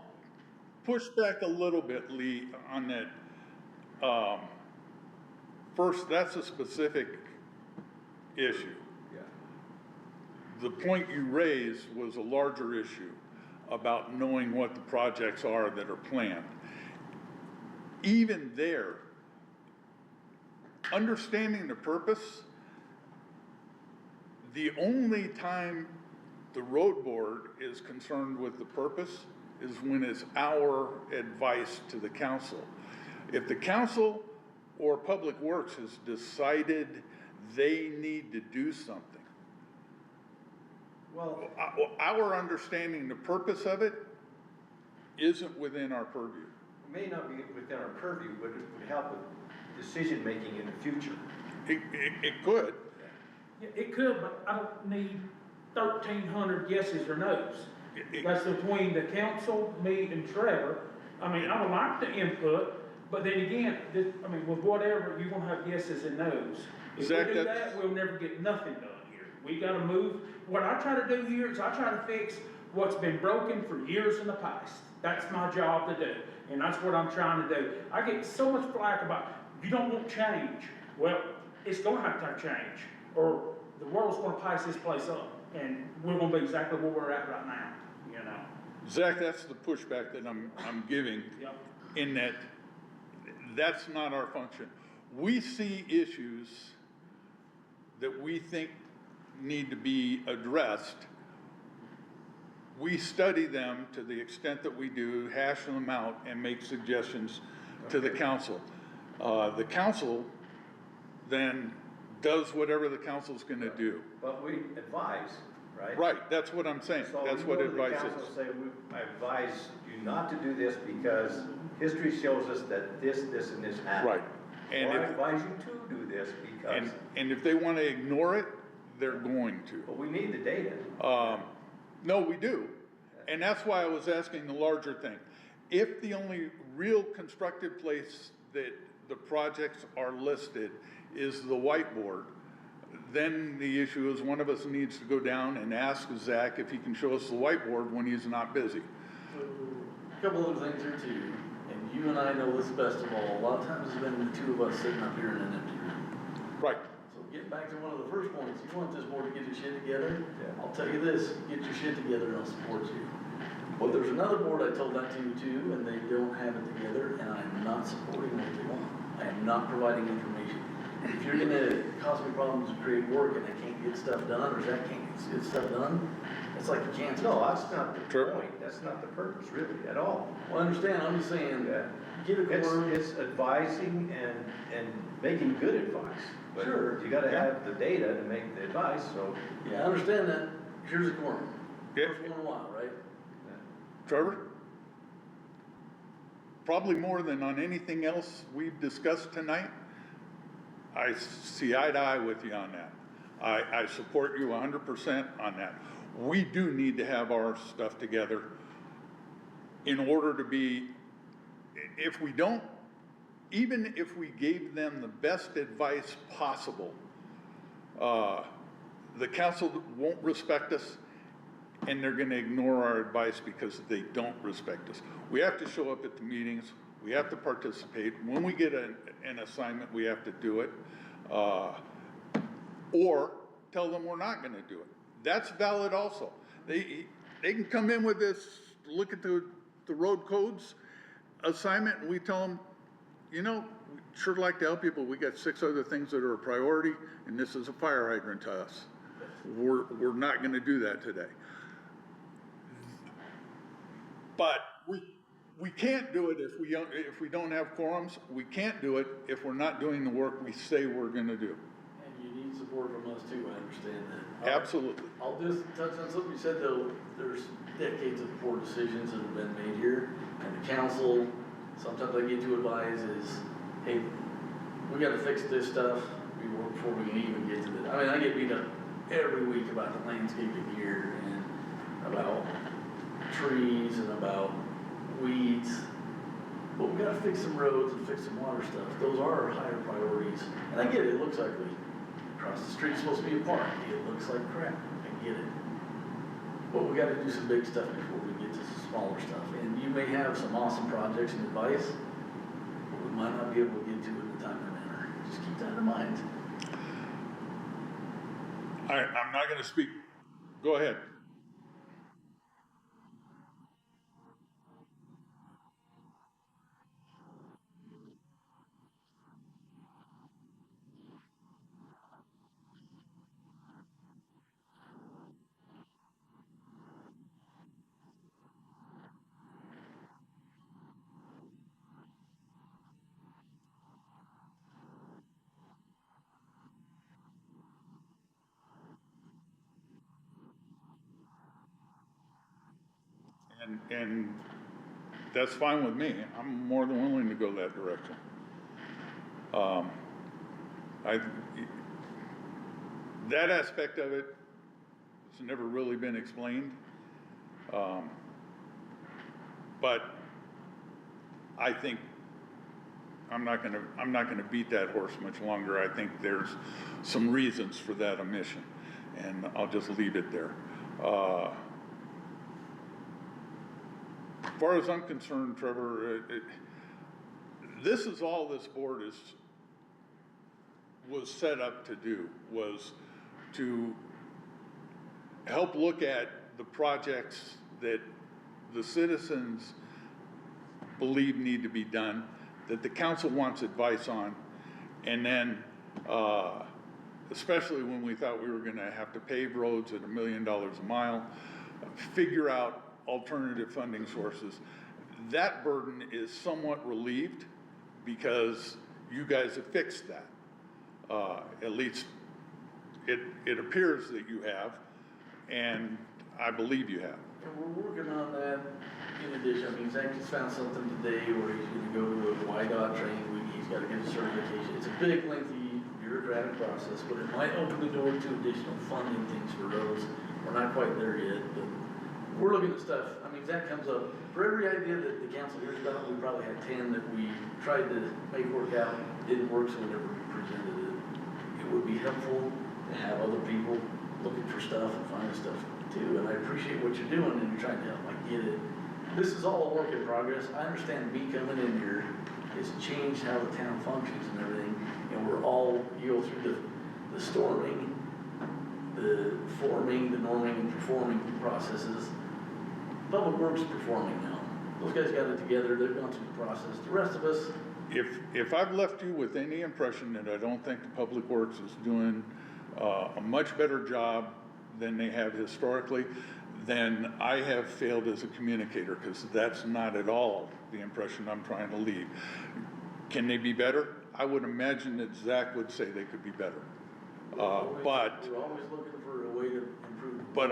push back a little bit, Lee, on that. First, that's a specific issue. Yeah. The point you raised was a larger issue about knowing what the projects are that are planned. Even there, understanding the purpose, the only time the road board is concerned with the purpose is when it's our advice to the council. If the council or Public Works has decided they need to do something, Well, our understanding the purpose of it isn't within our purview. it may not be within our purview, but it would help with decision-making in the future. It could. Yeah, it could, but I don't need 1,300 yeses or nos. It- That's between the council, me and Trevor. I mean, I would like the input, but then again, I mean, with whatever, you're gonna have yeses and nos. If we Zach, do that's- that, we'll never get nothing done here. We gotta move. What I try to do here is I try to fix what's been broken for years in the past. That's my job to do, and that's what I'm trying to do. I get so much flack about, you don't want change. Well, it's gonna have to change, or the world's gonna pass this place up, and we're gonna be exactly where we're at right now, you know? Zach, that's the pushback that I'm giving, Yep. in that that's not our function. We see issues that we think need to be addressed. We study them to the extent that we do, hash them out, and make suggestions to the council. The council then does whatever the council's gonna do. But we advise, right? Right, that's what I'm saying, So that's we what go to the advice council is. and say, I advise you not to do this because history shows us that this, and this happened. Right. And Or I if- advise you to do this because, And if they wanna ignore it, they're going to. but we need the data. No, we do. And that's why I was asking the larger thing. If the only real constructive place that the projects are listed is the whiteboard, then the issue is one of us needs to go down and ask Zach if he can show us the whiteboard when he's not busy. a couple other things here too, and you and I know this best of all. A lot of times it's been the two of us sitting up here in an empty room. Right. So getting back to one of the first points, you want this board to get your shit together? Yeah. I'll tell you this, get your shit together and I'll support you. Well, there's another board I told that to too, and they don't have it together, and I'm not supporting what they want. I am not providing information. If you're gonna cause me problems and create work and I can't get stuff done, or Zach can't get stuff done, it's like you can't. No, that's not the Sure. point, that's not the purpose really at all. Well, I understand, I'm just saying, Yeah. get a quorum. It's advising and making good advice. But Sure. you gotta Yeah. have the data to make the advice, so. Yeah, I understand that. Here's a quorum. Yeah. First one in a while, right? Trevor? Probably more than on anything else we've discussed tonight, I see eye to eye with you on that. I support you 100% on that. We do need to have our stuff together in order to be, if we don't, even if we gave them the best advice possible, the council won't respect us, and they're gonna ignore our advice because they don't respect us. We have to show up at the meetings, we have to participate. When we get an assignment, we have to do it. Or tell them we're not gonna do it. That's valid also. They can come in with this, look at the road codes assignment, and we tell them, you know, sure like to help you, but we got 6 other things that are a priority, and this is a fire hydrant to us. We're not gonna do that today. But we can't do it if we don't have quorums. We can't do it if we're not doing the work we say we're gonna do. And you need support from us too, I understand that. Absolutely. I'll just touch on something you said though, there's decades of poor decisions that have been made here, and the council, sometimes I get to advise is, hey, we gotta fix this stuff before we can even get to this. I mean, I get beat up every week about the landscaping here, and about trees, and about weeds, but we gotta fix some roads and fix some water stuff. Those are our higher priorities, and I get it, it looks ugly. Across the street's supposed to be a park, it looks like crap, I get it. But we gotta do some big stuff before we get to some smaller stuff, and you may have some awesome projects and advice, but we might not be able to get to it in a timely manner. Just keep that in mind. I'm not gonna speak, go ahead. And that's fine with me. I'm more than willing to go that direction. That aspect of it has never really been explained. But I think I'm not gonna beat that horse much longer. I think there's some reasons for that omission, and I'll just leave it there. As far as I'm concerned, Trevor, this is all this board was set up to do, was to help look at the projects that the citizens believe need to be done, that the council wants advice on, and then, especially when we thought we were gonna have to pave roads at $1 million a mile, figure out alternative funding sources. That burden is somewhat relieved because you guys have fixed that. At least it appears that you have, and I believe you have. And we're working on that in addition. I mean, Zach just found something today where he's gonna go to a YDOT training week, he's gotta get a certification. It's a big, lengthy, bureaucratic process, but it might open the door to additional funding things for roads. We're not quite there yet, but we're looking at stuff. I mean, Zach comes up, for every idea that the council hears about, we probably had 10 that we tried to make work out, didn't work, so we never presented it. It would be helpful to have other people looking for stuff and finding stuff too, and I appreciate what you're doing and you're trying to help, I get it. This is all a work in progress. I understand me coming in here has changed how the town functions and everything, and we're all, you go through the storming, the forming, the norming and performing processes. Public Works is performing now. Those guys got it together, they've gone through the process. The rest of us, If I've left you with any impression that I don't think the Public Works is doing a much better job than they have historically, then I have failed as a communicator, because that's not at all the impression I'm trying to leave. Can they be better? I would imagine that Zach would say they could be better. But we're always looking for a way to improve. But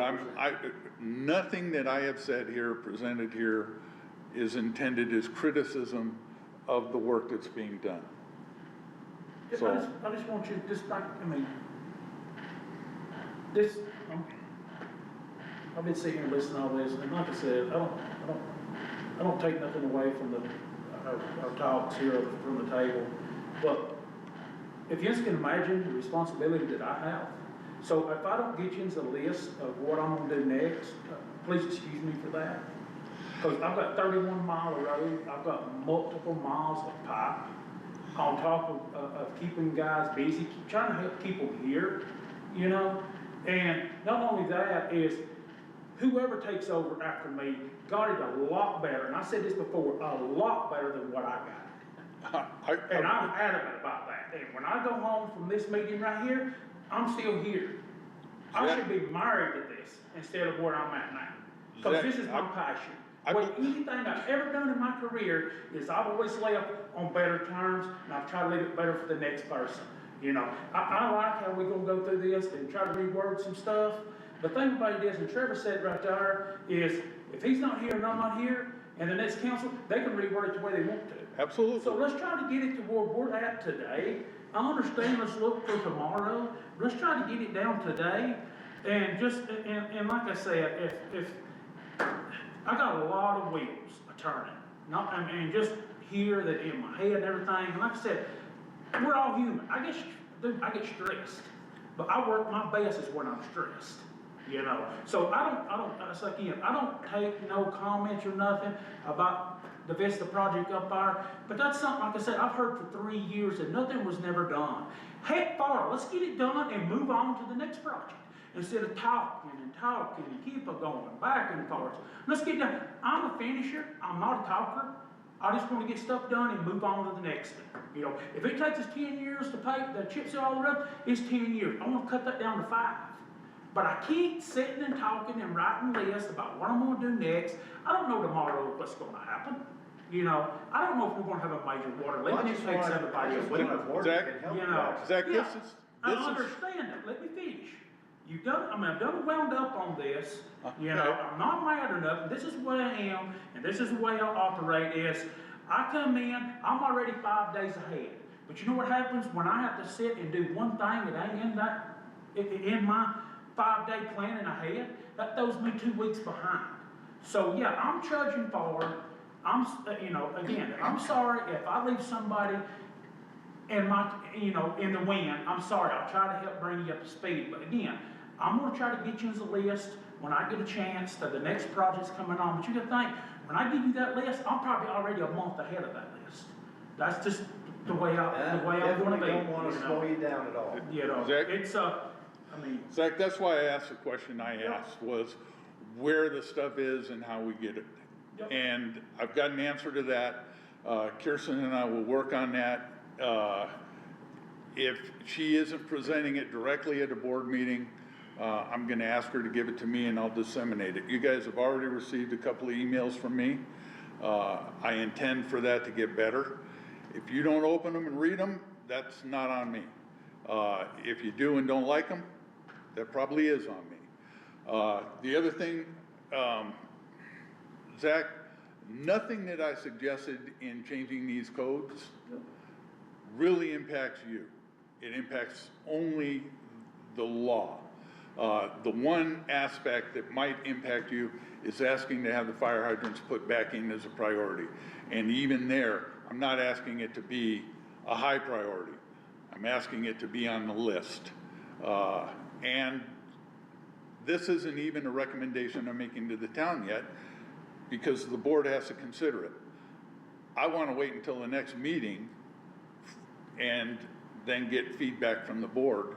nothing that I have said here, presented here, is intended as criticism of the work that's being done. Yeah, So- I just want you, just like, I mean, this, I've been sitting here and listening to all this, and like I said, I don't take nothing away from our talks here from the table, but if you just can imagine the responsibility that I have, so if I don't get you into the list of what I'm gonna do next, please excuse me for that. Because I've got 31 mile of road, I've got multiple miles of pipe, on top of keeping guys busy, trying to help people here, you know? And not only that is, whoever takes over after me got it a lot better, and I said this before, a lot better than what I got. And I'm adamant about that. And when I go home from this meeting right here, I'm still here. I Zach- should be married to this instead of where I'm at now. Cause Zach, this is my passion. I- Well, anything I've ever done in my career is I've always left on better terms, and I've tried to leave it better for the next person. You know, I like how we gonna go through this and try to reword some stuff. The thing about it is, and Trevor said right there, is if he's not here and I'm not here, and the next council, they can reword it the way they want to. Absolutely. So let's try to get it to where we're at today. I understand, let's look for tomorrow. Let's try to get it down today. And just, and like I said, if, I got a lot of wheels a turning. Not, I mean, just here that in my head and everything. And like I said, we're all human. I get stressed. But I work my best is when I'm stressed. You know, so it's like, again, I don't take no comments or nothing about the Vista project up there, but that's something, like I said, I've heard for 3 years that nothing was never done. Heck, far, let's get it done and move on to the next project. Instead of talking and keep it going back and forth. Let's get done. I'm a finisher, I'm not a talker. I just want to get stuff done and move on to the next thing. You know, if it takes us 10 years to paint the chip seal all the road, it's 10 years. I want to cut that down to 5. But I keep sitting and talking and writing lists about what I'm gonna do next. I don't know tomorrow what's gonna happen. You know, I don't know if we're gonna have a major water leak. It takes everybody a week. Zach, You know, Zach, yeah, this is. I understand that. Let me finish. I've done wound up on this. You know, Okay. I'm not mad or nothing. This is the way I am, and this is the way I operate is, I come in, I'm already 5 days ahead. But you know what happens when I have to sit and do one thing that ain't in my 5-day planning ahead? That throws me 2 weeks behind. So yeah, I'm trudging forward. Again, I'm sorry if I leave somebody in in the wind. I'm sorry, I'll try to help bring you up to speed. But again, I'm gonna try to get you as a list when I get a chance to the next project's coming on. But you gotta think, when I give you that list, I'm probably already a month ahead of that list. That's just the way I'm gonna be. Definitely don't wanna you know. slow you down at all. You know, Zach? it's, Zach, that's why I asked the question I asked, was where the stuff is and how we get it. Yep. And I've got an answer to that. Kirsten and I will work on that. If she isn't presenting it directly at a board meeting, I'm gonna ask her to give it to me and I'll disseminate it. You guys have already received a couple of emails from me. I intend for that to get better. If you don't open them and read them, that's not on me. If you do and don't like them, that probably is on me. The other thing, Zach, nothing that I suggested in changing these codes really impacts you. It impacts only the law. The one aspect that might impact you is asking to have the fire hydrants put back in as a priority. And even there, I'm not asking it to be a high priority. I'm asking it to be on the list. And this isn't even a recommendation I'm making to the town yet, because the board has to consider it. I want to wait until the next meeting and then get feedback from the board,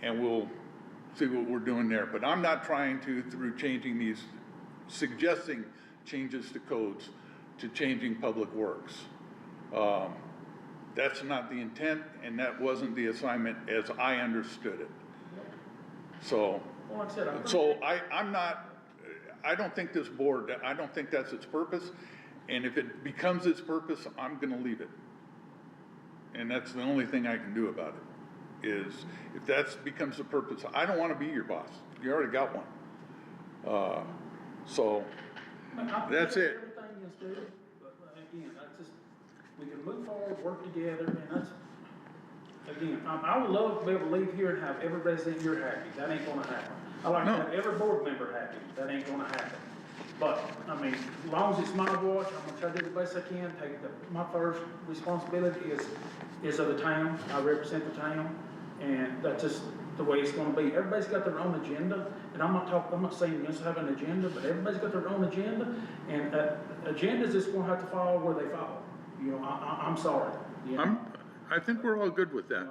and we'll see what we're doing there. But I'm not trying to, through changing these, suggesting changes to codes, to changing public works. That's not the intent, and that wasn't the assignment as I understood it. So, well, like I said, so I don't think this board, I don't think that's its purpose. And if it becomes its purpose, I'm gonna leave it. And that's the only thing I can do about it, is if that becomes the purpose, I don't wanna be your boss. You already got one. So, that's it. Everything is good, but again, that's just, we can move forward, work together, and that's, again, I would love to be able to leave here and have every resident here happy. That ain't gonna happen. I like to No. have every board member happy. That ain't gonna happen. But, I mean, as long as it's my watch, I'm gonna try to do the best I can. My first responsibility is of the town. I represent the town, and that's just the way it's gonna be. Everybody's got their own agenda, and I'm not saying you just have an agenda, but everybody's got their own agenda, and agendas just gonna have to fall where they fall. You know, I'm sorry. You know? I think we're all good with that.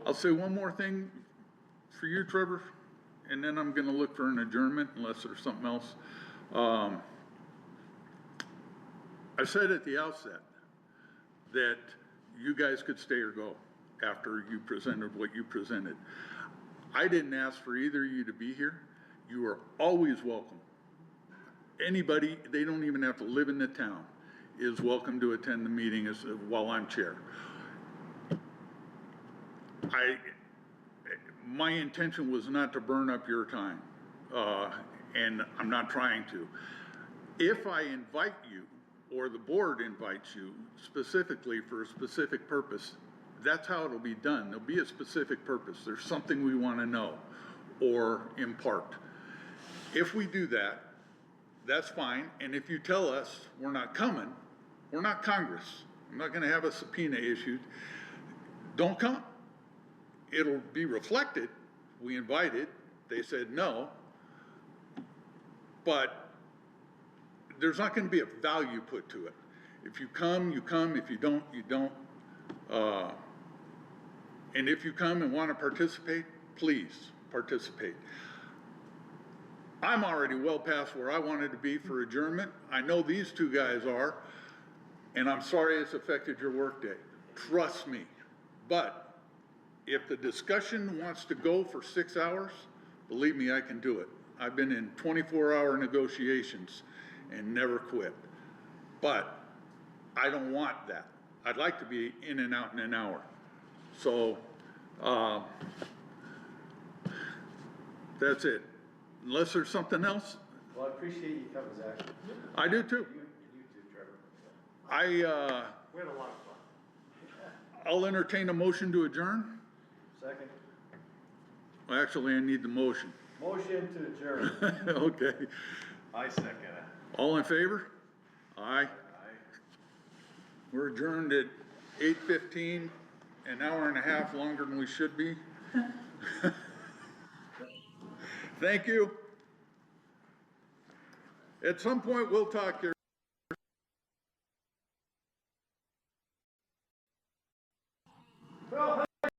I'll say one more thing for you, Trevor, and then I'm gonna look for an adjournment unless there's something else. I said at the outset, that you guys could stay or go after you presented what you presented. I didn't ask for either of you to be here. You are always welcome. Anybody, they don't even have to live in the town, is welcome to attend the meeting while I'm chair. My intention was not to burn up your time, and I'm not trying to. If I invite you, or the board invites you specifically for a specific purpose, that's how it'll be done. There'll be a specific purpose. There's something we want to know or impart. If we do that, that's fine. And if you tell us we're not coming, we're not Congress. I'm not going to have a subpoena issued. Don't come. It'll be reflected. We invited. They said no. But there's not going to be a value put to it. If you come, you come. If you don't, you don't. And if you come and want to participate, please participate. I'm already well past where I wanted to be for adjournment. I know these two guys are, and I'm sorry it's affected your workday. Trust me. But if the discussion wants to go for 6 hours, believe me, I can do it. I've been in 24-hour negotiations and never quit. But I don't want that. I'd like to be in and out in an hour. So, that's it. Unless there's something else, Well, I appreciate you coming, Zach. I do too. You too, Trevor. I, We had a lot of fun. I'll entertain a motion to adjourn. Second. Well, actually, I need the motion. Motion to adjourn. Okay. I second it. All in favor? Aye. We're adjourned at 8:15, an hour and a half longer than we should be. Thank you. At some point, we'll talk here.